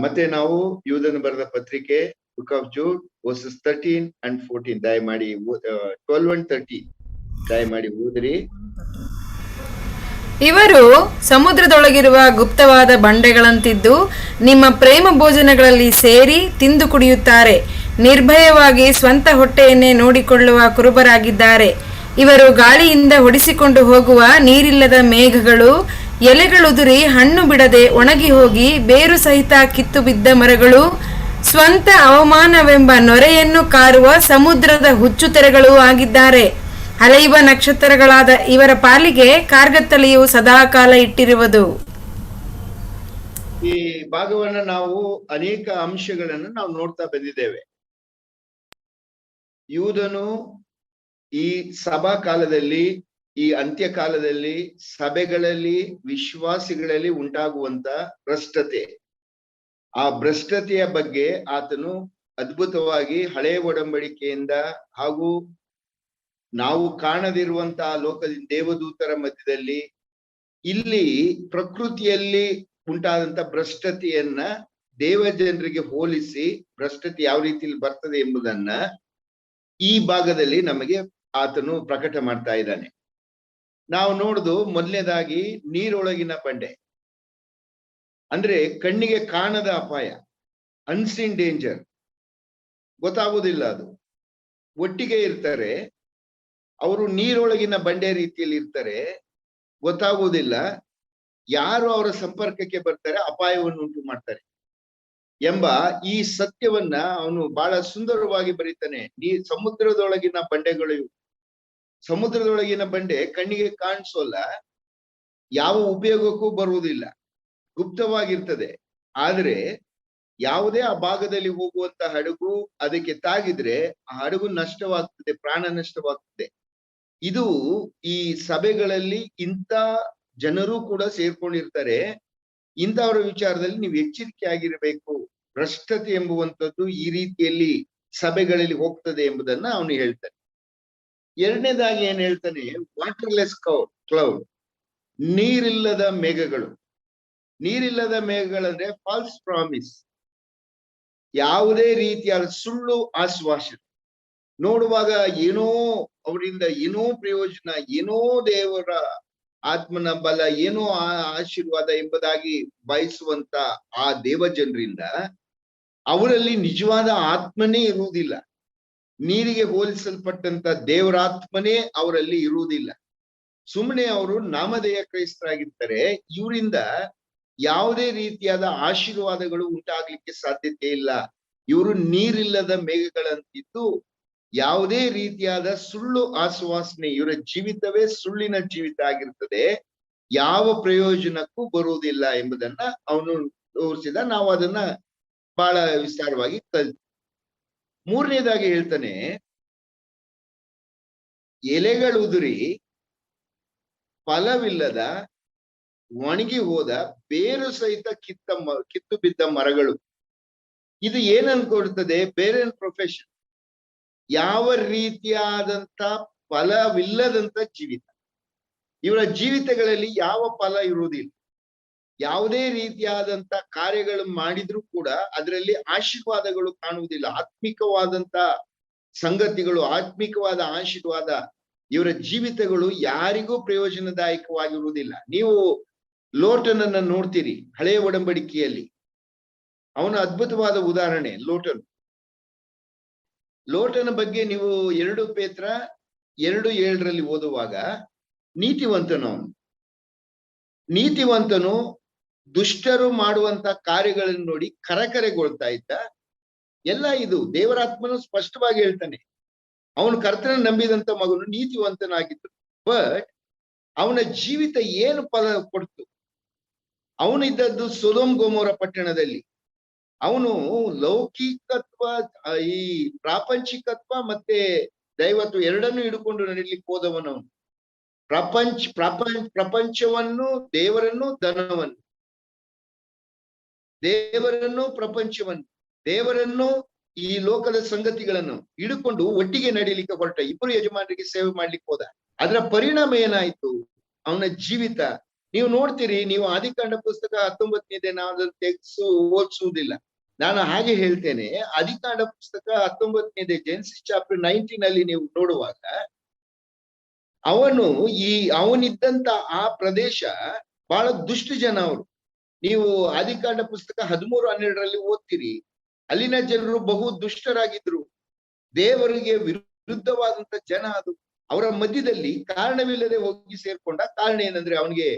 ಮತ್ತೆ ನಾವು ಯೂದನು ಬರೆದ ಪತ್ರಿಕೆ book of Jude versus 13 and 14 ದಯಮಾಡಿ 12 and 13 ದಯಮಾಡಿ ಓದ್ರಿ. ಇವರು ಸಮುದ್ರದೊಳಗಿರುವ ಗುಪ್ತವಾದ ಬಂಡೆಗಳಂತಿದ್ದು ನಿಮ್ಮ ಪ್ರೇಮ ಭೋಜನಗಳಲ್ಲಿ ಸೇರಿ ತಿಂದು ಕುಡಿಯುತ್ತಾರೆ. ನಿರ್ಭಯವಾಗಿ ಸ್ವಂತ ಹೊಟ್ಟೆಯನ್ನೇ ನೋಡಿಕೊಳ್ಳುವ ಕುರುಬರಾಗಿದ್ದಾರೆ. ಇವರು ಗಾಳಿಯಿಂದ ಹೊಡಿಸಿಕೊಂಡು ಹೋಗುವ ನೀರಿಲ್ಲದ ಮೇಘಗಳು, ಎಲೆಗಳುದುರಿ ಹಣ್ಣು ಬಿಡದೆ ಒಣಗಿ ಹೋಗಿ ಬೇರು ಸಹಿತ ಕಿತ್ತು ಬಿದ್ದ ಮರಗಳು, ಸ್ವಂತ ಅವಮಾನವೆಂಬ ನೊರೆಯನ್ನು ಕಾರುವ ಸಮುದ್ರದ ಹುಚ್ಚುತೆರೆಗಳೂ ಆಗಿದ್ದಾರೆ. ಅಲೆಯುವ ನಕ್ಷತ್ರಗಳಾದ ಇವರ ಪಾಲಿಗೆ ಕಾರ್ಗತ್ತಲೆಯು ಸದಾಕಾಲ ಇಟ್ಟಿರುವುದು. ಈ ಭಾಗವನ್ನ ನಾವು ಅನೇಕ ಅಂಶಗಳನ್ನು ನಾವು ನೋಡ್ತಾ ಬಂದಿದ್ದೇವೆ. ಯೂದನು ಈ ಸಭಾ ಕಾಲದಲ್ಲಿ, ಈ ಅಂತ್ಯ ಕಾಲದಲ್ಲಿ ಸಭೆಗಳಲ್ಲಿ ವಿಶ್ವಾಸಿಗಳಲ್ಲಿ ಉಂಟಾಗುವಂತ ಭ್ರಷ್ಟತೆ, ಆ ಭ್ರಷ್ಟತೆಯ ಬಗ್ಗೆ ಆತನು ಅದ್ಭುತವಾಗಿ ಹಳೆಯ ಒಡಂಬಡಿಕೆಯಿಂದ ಹಾಗೂ ನಾವು ಕಾಣದಿರುವಂತಹ ಲೋಕದ ದೇವದೂತರ ಮಧ್ಯದಲ್ಲಿ ಇಲ್ಲಿ ಪ್ರಕೃತಿಯಲ್ಲಿ ಉಂಟಾದಂತ ಭ್ರಷ್ಟತೆಯನ್ನ ದೇವ ಜನರಿಗೆ ಹೋಲಿಸಿ ಭ್ರಷ್ಟತೆ ಯಾವ ರೀತಿಯಲ್ಲಿ ಬರ್ತದೆ ಎಂಬುದನ್ನ ಈ ಭಾಗದಲ್ಲಿ ನಮಗೆ ಆತನು ಪ್ರಕಟ ಮಾಡ್ತಾ ಇದ್ದಾನೆ. ನಾವು ನೋಡುದು ಮೊದಲನೇದಾಗಿ ನೀರೊಳಗಿನ ಬಂಡೆ, ಅಂದ್ರೆ ಕಣ್ಣಿಗೆ ಕಾಣದ ಅಪಾಯ, ಅನ್ಸೀನ್ ಡೇಂಜರ್, ಗೊತ್ತಾಗುವುದಿಲ್ಲ. ಅದು ಒಟ್ಟಿಗೆ ಇರ್ತಾರೆ, ಅವರು ನೀರೊಳಗಿನ ಬಂಡೆ ರೀತಿಯಲ್ಲಿ ಇರ್ತಾರೆ, ಗೊತ್ತಾಗುವುದಿಲ್ಲ. ಯಾರು ಅವರ ಸಂಪರ್ಕಕ್ಕೆ ಬರ್ತಾರೆ ಅಪಾಯವನ್ನು ಉಂಟು ಮಾಡ್ತಾರೆ ಎಂಬ ಈ ಸತ್ಯವನ್ನ ಅವನು ಬಹಳ ಸುಂದರವಾಗಿ ಬರೀತಾನೆ. ಸಮುದ್ರದೊಳಗಿನ ಬಂಡೆಗಳು, ಸಮುದ್ರದೊಳಗಿನ ಬಂಡೆ ಕಣ್ಣಿಗೆ ಕಾಣಿಸೋಲ್ಲ, ಯಾವ ಉಪಯೋಗಕ್ಕೂ ಬರುವುದಿಲ್ಲ, ಗುಪ್ತವಾಗಿರ್ತದೆ. ಆದ್ರೆ ಯಾವುದೇ ಆ ಭಾಗದಲ್ಲಿ ಹೋಗುವಂತ ಹಡಗು ಅದಕ್ಕೆ ತಾಗಿದ್ರೆ ಆ ಹಡಗು ನಷ್ಟವಾಗ್ತದೆ, ಪ್ರಾಣ ನಷ್ಟವಾಗ್ತದೆ. ಇದು ಈ ಸಭೆಗಳಲ್ಲಿ ಇಂಥ ಜನರು ಕೂಡ ಸೇರ್ಕೊಂಡಿರ್ತಾರೆ. ಇಂಥವರ ವಿಚಾರದಲ್ಲಿ ನೀವು ಎಚ್ಚರಿಕೆ ಆಗಿರಬೇಕು. ಭ್ರಷ್ಟತೆ ಎಂಬುವಂಥದ್ದು ಈ ರೀತಿಯಲ್ಲಿ ಸಭೆಗಳಲ್ಲಿ ಹೋಗ್ತದೆ ಎಂಬುದನ್ನ ಅವನು ಹೇಳ್ತಾನೆ. ಎರಡನೇದಾಗಿ ಏನ್ ಹೇಳ್ತಾನೆ, ವಾಟರ್ಲೆಸ್ ಕ್ಲೌಡ್, ನೀರಿಲ್ಲದ ಮೇಘಗಳು. ನೀರಿಲ್ಲದ ಮೇಘಗಳಂದ್ರೆ ಫಾಲ್ಸ್ ಪ್ರಾಮಿಸ್, ಯಾವುದೇ ರೀತಿಯಾದ ಸುಳ್ಳು ಆಶ್ವಾಸನೆ. ನೋಡುವಾಗ ಏನೋ ಅವರಿಂದ ಏನೋ ಪ್ರಯೋಜನ, ಏನೋ ದೇವರ ಆತ್ಮನ ಬಲ, ಏನೋ ಆಶೀರ್ವಾದ ಎಂಬುದಾಗಿ ಬಯಸುವಂತ ಆ ದೇವ ಜನರಿಂದ ಅವರಲ್ಲಿ ನಿಜವಾದ ಆತ್ಮನೇ ಇರುವುದಿಲ್ಲ. ನೀರಿಗೆ ಹೋಲಿಸಲ್ಪಟ್ಟಂತ ದೇವರಾತ್ಮನೇ ಅವರಲ್ಲಿ ಇರುವುದಿಲ್ಲ. ಸುಮ್ಮನೆ ಅವರು ನಾಮಧೇಯ ಕ್ರೈಸ್ತರಾಗಿರ್ತಾರೆ. ಇವರಿಂದ ಯಾವುದೇ ರೀತಿಯಾದ ಆಶೀರ್ವಾದಗಳು ಉಂಟಾಗ್ಲಿಕ್ಕೆ ಸಾಧ್ಯತೆ ಇಲ್ಲ. ಇವರು ನೀರಿಲ್ಲದ ಮೇಘಗಳಂತಿದ್ದು ಯಾವುದೇ ರೀತಿಯಾದ ಸುಳ್ಳು ಆಶ್ವಾಸನೆ, ಇವರ ಜೀವಿತವೇ ಸುಳ್ಳಿನ ಜೀವಿತ ಆಗಿರ್ತದೆ, ಯಾವ ಪ್ರಯೋಜನಕ್ಕೂ ಬರುವುದಿಲ್ಲ ಎಂಬುದನ್ನ ಅವನು ತೋರಿಸಿದ. ನಾವು ಅದನ್ನ ಬಹಳ ವಿಸ್ತಾರವಾಗಿ ಕಲಿತು. ಮೂರನೇದಾಗಿ ಹೇಳ್ತಾನೆ, ಎಲೆಗಳುದುರಿ ಫಲವಿಲ್ಲದ ಒಣಗಿ ಹೋದ ಬೇರು ಸಹಿತ ಕಿತ್ತು ಬಿದ್ದ ಮರಗಳು. ಇದು ಏನನ್ಕೊಡ್ತದೆ? ಬೇರೆನ್ ಪ್ರೊಫೆಷನ್, ಯಾವ ರೀತಿಯಾದಂತ ಫಲವಿಲ್ಲದಂತ ಜೀವಿತ. ಇವರ ಜೀವಿತಗಳಲ್ಲಿ ಯಾವ ಫಲ ಇರುವುದಿಲ್ಲ, ಯಾವುದೇ ರೀತಿಯಾದಂತ ಕಾರ್ಯಗಳು ಮಾಡಿದ್ರೂ ಕೂಡ ಅದರಲ್ಲಿ ಆಶೀರ್ವಾದಗಳು ಕಾಣುವುದಿಲ್ಲ. ಆತ್ಮಿಕವಾದಂತ ಸಂಗತಿಗಳು, ಆತ್ಮಿಕವಾದ ಆಶೀರ್ವಾದ ಇವರ ಜೀವಿತಗಳು ಯಾರಿಗೂ ಪ್ರಯೋಜನದಾಯಕವಾಗಿರುವುದಿಲ್ಲ. ನೀವು ಲೋಟನನ್ನ ನೋಡ್ತೀರಿ ಹಳೆಯ ಒಡಂಬಡಿಕೆಯಲ್ಲಿ, ಅವನ ಅದ್ಭುತವಾದ ಉದಾಹರಣೆ ಲೋಟನು. ಲೋಟನ ಬಗ್ಗೆ ನೀವು 2 ಪೇತ್ರ 2:7 ಓದುವಾಗ, ನೀತಿವಂತನು ದುಷ್ಟರು ಮಾಡುವಂತ ಕಾರ್ಯಗಳನ್ನು ನೋಡಿ ಕರಕರೆಗೊಳ್ತಾ ಇದ್ದ. ಎಲ್ಲ ಇದು ದೇವರಾತ್ಮನು ಸ್ಪಷ್ಟವಾಗಿ ಹೇಳ್ತಾನೆ. ಅವನು ಕರ್ತನ ನಂಬಿದಂತ ಮಗನು ನೀತಿವಂತನಾಗಿದ್ದು, ಬಟ್ ಅವನ ಜೀವಿತ ಏನು ಫಲ ಕೊಡ್ತು? ಅವನಿದ್ದದ್ದು ಸೊದೋಮ್ ಗೊಮೋರ ಪಟ್ಟಣದಲ್ಲಿ. ಅವನು ಲೌಕಿಕತ್ವ, ಈ ಪ್ರಾಪಂಚಿಕತ್ವ ಮತ್ತೆ ದೈವತ್ವ ಎರಡನ್ನೂ ಹಿಡ್ಕೊಂಡು ನಡೀಲಿಕ್ಕೆ ಹೋದವನವನು. ಪ್ರಪಂಚವನ್ನು, ದೇವರನ್ನು, ಧನವನ್ನು, ದೇವರನ್ನು, ಪ್ರಪಂಚವನ್ನು, ದೇವರನ್ನು, ಈ ಲೋಕದ ಸಂಗತಿಗಳನ್ನು ಹಿಡ್ಕೊಂಡು ಒಟ್ಟಿಗೆ ನಡೀಲಿಕ್ಕೆ ಹೊರಟ. ಇಬ್ಬರು ಯಜಮಾನರಿಗೆ ಸೇವೆ ಮಾಡ್ಲಿಕ್ಕೆ ಹೋದ. ಅದರ ಪರಿಣಾಮ ಏನಾಯ್ತು? ಅವನ ಜೀವಿತ ನೀವು ನೋಡ್ತೀರಿ, ನೀವು ಆದಿಕಾಂಡ ಪುಸ್ತಕ 19 ನಾವು ಅದನ್ನು ತೆಗೆಸು ಓದಿಸುವುದಿಲ್ಲ. ನಾನು ಹಾಗೆ ಹೇಳ್ತೇನೆ, ಆದಿಕಾಂಡ ಪುಸ್ತಕ 19 ಜೆನೆಸಿಸ್ ಚಾಪ್ಟರ್ 19 ಅಲ್ಲಿ ನೀವು ನೋಡುವಾಗ ಅವನಿದ್ದಂತ ಆ ಪ್ರದೇಶ ಬಹಳ ದುಷ್ಟ ಜನ ಅವರು. ನೀವು ಆದಿಕಾಂಡ ಪುಸ್ತಕ 13:12 ಓದ್ತೀರಿ, ಅಲ್ಲಿನ ಜನರು ಬಹು ದುಷ್ಟರಾಗಿದ್ರು, ದೇವರಿಗೆ ವಿರುದ್ಧವಾದಂತ ಜನ. ಅದು ಅವರ ಮಧ್ಯದಲ್ಲಿ ಕಾರಣವಿಲ್ಲದೆ ಹೋಗಿ ಸೇರ್ಕೊಂಡ. ಕಾರಣ ಏನಂದ್ರೆ, ಅವನಿಗೆ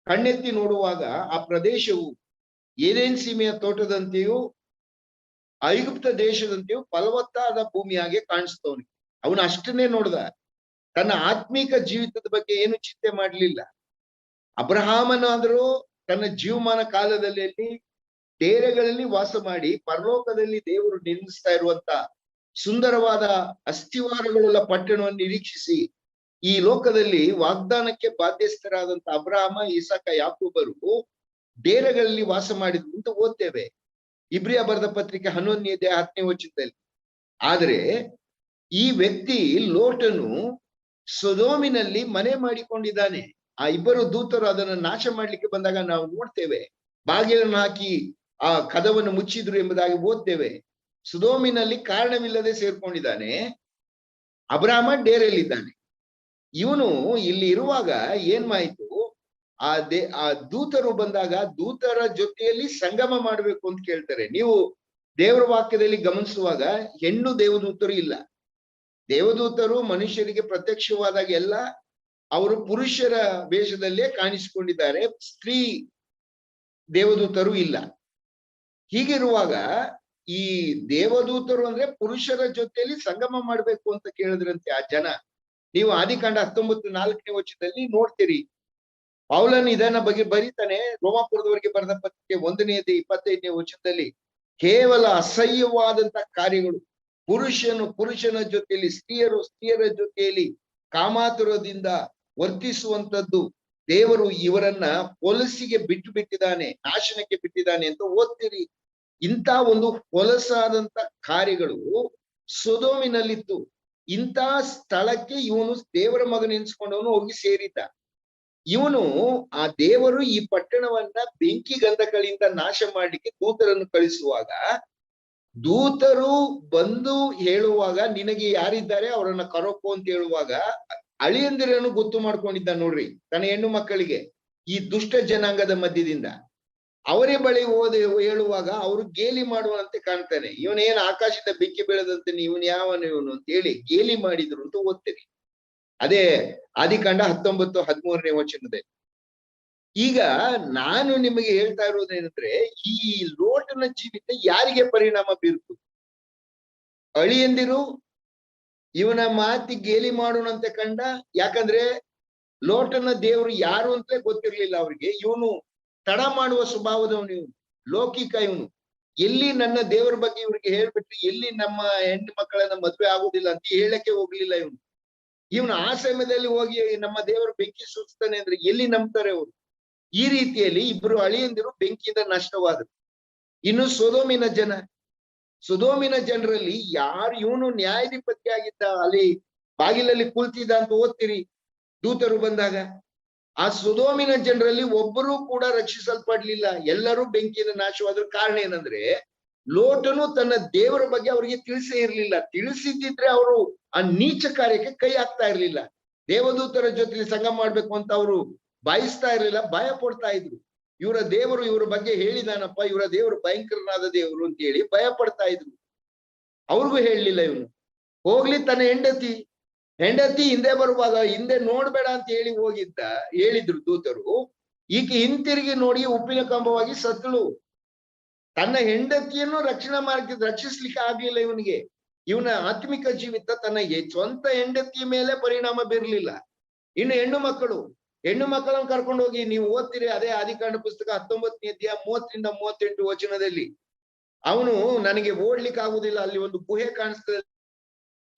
ಕಣ್ಣೆತ್ತಿ ನೋಡುವಾಗ ಆ ಪ್ರದೇಶವು ಏದೇನ್ ಸೀಮೆಯ ತೋಟದಂತೆಯೂ ಐಗುಪ್ತ ದೇಶದಂತೆಯೂ ಫಲವತ್ತಾದ ಭೂಮಿಯಾಗೆ ಕಾಣಿಸ್ತವನಿಗೆ. ಅವನು ಅಷ್ಟನ್ನೇ ನೋಡ್ದ, ತನ್ನ ಆತ್ಮೀಕ ಜೀವಿತದ ಬಗ್ಗೆ ಏನು ಚಿಂತೆ ಮಾಡ್ಲಿಲ್ಲ. ಅಬ್ರಹಾಮನಾದರೂ ತನ್ನ ಜೀವಮಾನ ಕಾಲದಲ್ಲಿ ಡೇರೆಗಳಲ್ಲಿ ವಾಸ ಮಾಡಿ ಪರಲೋಕದಲ್ಲಿ ದೇವರು ನಿರ್ಮಿಸ್ತಾ ಇರುವಂತ ಸುಂದರವಾದ ಅಸ್ಥಿವಾರಗಳುಳ್ಳ ಪಟ್ಟಣವನ್ನು ನಿರೀಕ್ಷಿಸಿ ಈ ಲೋಕದಲ್ಲಿ ವಾಗ್ದಾನಕ್ಕೆ ಬಾಧ್ಯಸ್ಥರಾದಂತ ಅಬ್ರಹಾಮ, ಇಸಾಕ, ಯಾಕೋಬರು ಡೇರೆಗಳಲ್ಲಿ ವಾಸ ಮಾಡಿದ್ರು ಅಂತ ಓದ್ತೇವೆ ಇಬ್ರಿಯ ಬರೆದ ಪತ್ರಿಕೆ 11:10 ಆದ್ರೆ ಈ ವ್ಯಕ್ತಿ ಲೋಟನು ಸೊದೋಮಿನಲ್ಲಿ ಮನೆ ಮಾಡಿಕೊಂಡಿದ್ದಾನೆ. ಆ ಇಬ್ಬರು ದೂತರು ಅದನ್ನು ನಾಶ ಮಾಡ್ಲಿಕ್ಕೆ ಬಂದಾಗ ನಾವು ನೋಡ್ತೇವೆ, ಬಾಗಿಲನ್ನು ಹಾಕಿ ಆ ಕದವನ್ನು ಮುಚ್ಚಿದ್ರು ಎಂಬುದಾಗಿ ಓದ್ತೇವೆ. ಸೊದೋಮಿನಲ್ಲಿ ಕಾರಣವಿಲ್ಲದೆ ಸೇರ್ಕೊಂಡಿದ್ದಾನೆ. ಅಬ್ರಾಮ ಡೇರೆಯಲ್ಲಿದ್ದಾನೆ. ಇವನು ಇಲ್ಲಿ ಇರುವಾಗ ಏನ್ ಮಾಯಿತು, ಆ ದೂತರು ಬಂದಾಗ ದೂತರ ಜೊತೆಯಲ್ಲಿ ಸಂಗಮ ಮಾಡ್ಬೇಕು ಅಂತ ಕೇಳ್ತಾರೆ. ನೀವು ದೇವರ ವಾಕ್ಯದಲ್ಲಿ ಗಮನಿಸುವಾಗ ಹೆಣ್ಣು ದೇವದೂತರು ಇಲ್ಲ. ದೇವದೂತರು ಮನುಷ್ಯರಿಗೆ ಪ್ರತ್ಯಕ್ಷವಾದಾಗ ಎಲ್ಲ ಅವರು ಪುರುಷರ ವೇಷದಲ್ಲೇ ಕಾಣಿಸಿಕೊಂಡಿದ್ದಾರೆ, ಸ್ತ್ರೀ ದೇವದೂತರು ಇಲ್ಲ. ಹೀಗಿರುವಾಗ ಈ ದೇವದೂತರು ಅಂದ್ರೆ ಪುರುಷರ ಜೊತೆಯಲ್ಲಿ ಸಂಗಮ ಮಾಡ್ಬೇಕು ಅಂತ ಕೇಳಿದ್ರಂತೆ ಆ ಜನ. ನೀವು ಆದಿಕಾಂಡ 19:4 ನೋಡ್ತೀರಿ. ಪೌಲನ್ ಇದನ್ನ ಬಗ್ಗೆ ಬರೀತಾನೆ ರೋಮಾಪುರದವರೆಗೆ ಬರೆದ ಪತ್ರಿಕೆ 1:25 ಕೇವಲ ಅಸಹ್ಯವಾದಂತ ಕಾರ್ಯಗಳು, ಪುರುಷನ ಜೊತೆಯಲ್ಲಿ ಸ್ತ್ರೀಯರ ಜೊತೆಯಲ್ಲಿ ಕಾಮಾತುರದಿಂದ ವರ್ತಿಸುವಂತದ್ದು, ದೇವರು ಇವರನ್ನ ಹೊಲಸಿಗೆ ಬಿಟ್ಟಿದ್ದಾನೆ, ನಾಶನಕ್ಕೆ ಬಿಟ್ಟಿದ್ದಾನೆ ಅಂತ ಓದ್ತೀರಿ. ಇಂಥ ಒಂದು ಹೊಲಸಾದಂತ ಕಾರ್ಯಗಳು ಸೊದೋಮಿನಲ್ಲಿತ್ತು. ಇಂಥ ಸ್ಥಳಕ್ಕೆ ಇವನು ದೇವರ ಮಗನ ಎನ್ಸ್ಕೊಂಡವನು ಹೋಗಿ ಸೇರಿದ್ದ. ಇವನು ಆ ದೇವರು ಈ ಪಟ್ಟಣವನ್ನ ಬೆಂಕಿ ಗಂಧಕಗಳಿಂದ ನಾಶ ಮಾಡ್ಲಿಕ್ಕೆ ದೂತರನ್ನು ಕಳಿಸುವಾಗ, ದೂತರು ಬಂದು ಹೇಳುವಾಗ ನಿನಗೆ ಯಾರಿದ್ದಾರೆ ಅವರನ್ನ ಕರೋಕೋ ಅಂತ ಹೇಳುವಾಗ ಅಳಿಯಂದಿರನ್ನು ಗೊತ್ತು ಮಾಡ್ಕೊಂಡಿದ್ದ ನೋಡ್ರಿ ತನ್ನ ಹೆಣ್ಣು ಮಕ್ಕಳಿಗೆ. ಈ ದುಷ್ಟ ಜನಾಂಗದ ಮಧ್ಯದಿಂದ ಅವರೇ ಬಳಿ ಹೇಳುವಾಗ ಅವರು ಗೇಲಿ ಮಾಡುವಂತೆ ಕಾಣ್ತಾನೆ. ಇವನೇನು ಆಕಾಶದ ಬೆಂಕಿ ಬೀಳದಂತೆ ಇವನು ಯಾವನು ಅಂತ ಹೇಳಿ ಗೇಲಿ ಮಾಡಿದ್ರು ಅಂತ ಓದ್ತೀರಿ. ಅದೇ ಆದಿಕಾಂಡ 19:13 ಈಗ ನಾನು ನಿಮಗೆ ಹೇಳ್ತಾ ಇರೋದೇನಂದ್ರೆ, ಈ ಲೋಟನ ಜೀವಿತ ಯಾರಿಗೆ ಪರಿಣಾಮ ಬೀರ್ತು? ಅಳಿಯಂದಿರು ಇವನ ಮಾತಿ ಗೇಲಿ ಮಾಡೋಣಂತೆ ಕಂಡ. ಯಾಕಂದ್ರೆ ಲೋಟನ ದೇವರು ಯಾರು ಅಂತಲೇ ಗೊತ್ತಿರ್ಲಿಲ್ಲ ಅವ್ರಿಗೆ. ಇವನು ತಡ ಮಾಡುವ ಸ್ವಭಾವದವನು, ಇವನು ಲೌಕಿಕ. ಇವನು ಎಲ್ಲಿ ನನ್ನ ದೇವರ ಬಗ್ಗೆ ಇವ್ರಿಗೆ ಹೇಳ್ಬಿಟ್ರಿ, ಎಲ್ಲಿ ನಮ್ಮ ಹೆಣ್ಣು ಮಕ್ಕಳನ್ನ ಮದ್ವೆ ಆಗುದಿಲ್ಲ ಅಂತ ಹೇಳಕ್ಕೆ ಹೋಗ್ಲಿಲ್ಲ ಇವನು. ಇವನು ಆ ಸಮಯದಲ್ಲಿ ಹೋಗಿ ನಮ್ಮ ದೇವರು ಬೆಂಕಿ ಸುರಿಸ್ತಾನೆ ಅಂದ್ರೆ ಎಲ್ಲಿ ನಂಬ್ತಾರೆ ಅವರು? ಈ ರೀತಿಯಲ್ಲಿ ಇಬ್ರು ಅಳಿಯಂದಿರು ಬೆಂಕಿಯಿಂದ ನಷ್ಟವಾದರು. ಇನ್ನು ಸೊದೋಮಿನ ಜನರಲ್ಲಿ ಯಾರು ಇವನು ನ್ಯಾಯಾಧಿಪತಿ ಆಗಿದ್ದ, ಅಲ್ಲಿ ಬಾಗಿಲಲ್ಲಿ ಕುಳಿತಿದ್ದ ಅಂತ ಓದ್ತೀರಿ ದೂತರು ಬಂದಾಗ. ಆ ಸೊದೋಮಿನ ಜನರಲ್ಲಿ ಒಬ್ಬರು ಕೂಡ ರಕ್ಷಿಸಲ್ಪಡ್ಲಿಲ್ಲ, ಎಲ್ಲರೂ ಬೆಂಕಿಯಿಂದ ನಾಶವಾದ್ರ. ಕಾರಣ ಏನಂದ್ರೆ, ಲೋಟನು ತನ್ನ ದೇವರ ಬಗ್ಗೆ ಅವರಿಗೆ ತಿಳಿಸೇ ಇರ್ಲಿಲ್ಲ. ತಿಳಿಸಿದ್ರೆ ಅವರು ಆ ನೀಚ ಕಾರ್ಯಕ್ಕೆ ಕೈ ಹಾಕ್ತಾ ಇರ್ಲಿಲ್ಲ. ದೇವದೂತರ ಜೊತೆಲಿ ಸಂಘ ಮಾಡ್ಬೇಕು ಅಂತ ಅವರು ಬಯಸ್ತಾ ಇರ್ಲಿಲ್ಲ, ಭಯ ಪಡ್ತಾ ಇದ್ರು. ಇವರ ದೇವರು ಇವ್ರ ಬಗ್ಗೆ ಹೇಳಿದಾನಪ್ಪ, ಇವರ ದೇವರು ಭಯಂಕರನಾದ ದೇವರು ಅಂತ ಹೇಳಿ ಭಯ ಪಡ್ತಾ ಇದ್ರು. ಅವ್ರಿಗೂ ಹೇಳಲಿಲ್ಲ ಇವನು. ಹೋಗ್ಲಿ ತನ್ನ ಹೆಂಡತಿ ಹಿಂದೆ ಬರುವಾಗ ಹಿಂದೆ ನೋಡ್ಬೇಡ ಅಂತ ಹೇಳಿದ್ರು ದೂತರು. ಈಕೆ ಹಿಂತಿರುಗಿ ನೋಡಿ ಉಪ್ಪಿನ ಕಂಬವಾಗಿ ಸತ್ತಳು. ತನ್ನ ಹೆಂಡತಿಯನ್ನು ರಕ್ಷಿಸ್ಲಿಕ್ಕೆ ಆಗ್ಲಿಲ್ಲ ಇವನಿಗೆ. ಇವನ ಆತ್ಮಿಕ ಜೀವಿತ ತನ್ನ ಸ್ವಂತ ಹೆಂಡತಿಯ ಮೇಲೆ ಪರಿಣಾಮ ಬೀರ್ಲಿಲ್ಲ. ಇನ್ನು ಹೆಣ್ಣು ಮಕ್ಕಳನ್ನು ಕರ್ಕೊಂಡು ಹೋಗಿ ನೀವು ಓದ್ತೀರಿ, ಅದೇ ಆದಿಕಾಂಡ ಪುಸ್ತಕ 19:30-38 ಅವನು ನನಗೆ ಓಡ್ಲಿಕ್ಕೆ ಆಗುದಿಲ್ಲ, ಅಲ್ಲಿ ಒಂದು ಗುಹೆ ಕಾಣಿಸ್ತದೆ,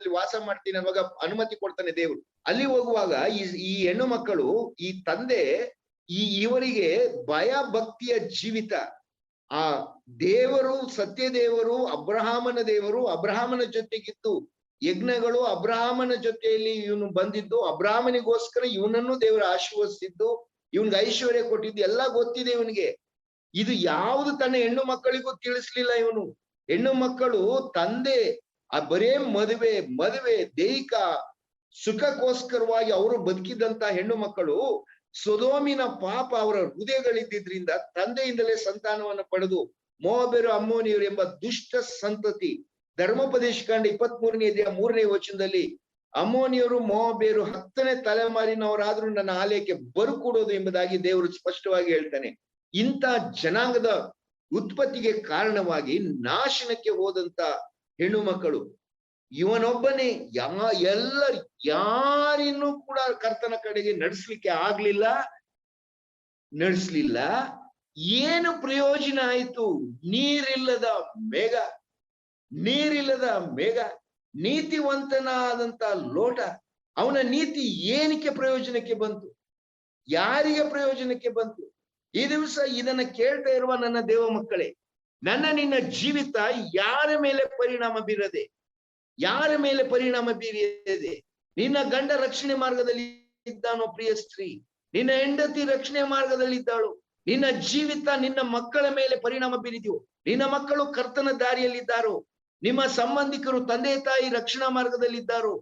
ಅಲ್ಲಿ ವಾಸ ಮಾಡ್ತೀನಿ ಅನ್ನುವಾಗ ಅನುಮತಿ ಕೊಡ್ತಾನೆ ದೇವರು. ಅಲ್ಲಿ ಹೋಗುವಾಗ ಈ ಹೆಣ್ಣು ಮಕ್ಕಳು, ಈ ತಂದೆ ಇವರಿಗೆ ಭಯ ಭಕ್ತಿಯ ಜೀವಿತ. ಆ ದೇವರು ಸತ್ಯ ದೇವರು, ಅಬ್ರಹಾಮನ ಜೊತೆಗಿದ್ದು ಯಜ್ಞಗಳು, ಅಬ್ರಹಾಮನ ಜೊತೆಯಲ್ಲಿ ಇವನು ಬಂದಿದ್ದು, ಅಬ್ರಹಾಮನಿಗೋಸ್ಕರ ಇವನನ್ನು ದೇವರು ಆಶೀರ್ವದಿಸಿದ್ದು, ಇವನ್ಗೆ ಐಶ್ವರ್ಯ ಕೊಟ್ಟಿದ್ದು ಎಲ್ಲ ಗೊತ್ತಿದೆ ಇವನಿಗೆ. ಇದು ಯಾವುದು ತನ್ನ ಹೆಣ್ಣು ಮಕ್ಕಳಿಗೂ ತಿಳಿಸ್ಲಿಲ್ಲ ಇವನು. ಹೆಣ್ಣು ಮಕ್ಕಳು ತಂದೆ ಆ ಬರೇ ಮದುವೆ ದೈಹಿಕ ಸುಖಕ್ಕೋಸ್ಕರವಾಗಿ ಅವರು ಬದುಕಿದಂತ ಹೆಣ್ಣು ಮಕ್ಕಳು ಸೊದೋಮಿನ ಪಾಪ ಅವರ ಹೃದಯಗಳಿದ್ದಿದ್ರಿಂದ ತಂದೆಯಿಂದಲೇ ಸಂತಾನವನ್ನು ಪಡೆದು ಮೋವಾಬ್ಯರು ಅಮ್ಮೋನಿಯರು ಎಂಬ ದುಷ್ಟ ಸಂತತಿ. ಧರ್ಮೋಪದೇಶ ಕಾಂಡ 23ನೇ ಅಧ್ಯಾಯ 3ನೇ ವಚನದಲ್ಲಿ ಅಮ್ಮೋನಿಯರು ಮೋವಾಬ್ಯರು 10ನೇ ತಲೆಮಾರಿನವರಾದ್ರೂ ನನ್ನ ಆಲಯಕ್ಕೆ ಬರುಕೂಡೋದು ಎಂಬುದಾಗಿ ದೇವರು ಸ್ಪಷ್ಟವಾಗಿ ಹೇಳ್ತಾನೆ. ಇಂಥ ಜನಾಂಗದ ಉತ್ಪತ್ತಿಗೆ ಕಾರಣವಾಗಿ ನಾಶನಕ್ಕೆ ಹೋದಂತ ಹೆಣ್ಣು ಮಕ್ಕಳು. ಇವನೊಬ್ಬನೇ ಯಾರಿನ್ನೂ ಕೂಡ ಕರ್ತನ ಕಡೆಗೆ ನಡೆಸ್ಲಿಲ್ಲ. ಏನು ಪ್ರಯೋಜನ ಆಯ್ತು? ನೀರಿಲ್ಲದ ಮೇಘ, ನೀತಿವಂತನಾದಂತ ಲೋಟ. ಅವನ ನೀತಿ ಏನಕ್ಕೆ ಪ್ರಯೋಜನಕ್ಕೆ ಬಂತು? ಯಾರಿಗೆ ಪ್ರಯೋಜನಕ್ಕೆ ಬಂತು? ಈ ದಿವಸ ಇದನ್ನ ಕೇಳ್ತಾ ಇರುವ ನನ್ನ ದೇವ ಮಕ್ಕಳೇ, ನಿನ್ನ ಜೀವಿತ ಯಾರ ಮೇಲೆ ಪರಿಣಾಮ ಬೀರದೆ? ನಿನ್ನ ಗಂಡ ರಕ್ಷಣೆ ಮಾರ್ಗದಲ್ಲಿ ಇದ್ದಾನೋ ಪ್ರಿಯ ಸ್ತ್ರೀ? ನಿನ್ನ ಹೆಂಡತಿ ರಕ್ಷಣೆ ಮಾರ್ಗದಲ್ಲಿ ಇದ್ದಾಳು? ನಿನ್ನ ಜೀವಿತ ನಿನ್ನ ಮಕ್ಕಳ ಮೇಲೆ ಪರಿಣಾಮ ಬೀರಿದೆಯೋ? ನಿನ್ನ ಮಕ್ಕಳು ಕರ್ತನ ದಾರಿಯಲ್ಲಿದ್ದಾರೋ? ನಿಮ್ಮ ಸಂಬಂಧಿಕರು ತಂದೆ ತಾಯಿ ರಕ್ಷಣಾ ಮಾರ್ಗದಲ್ಲಿದ್ದಾರೋ?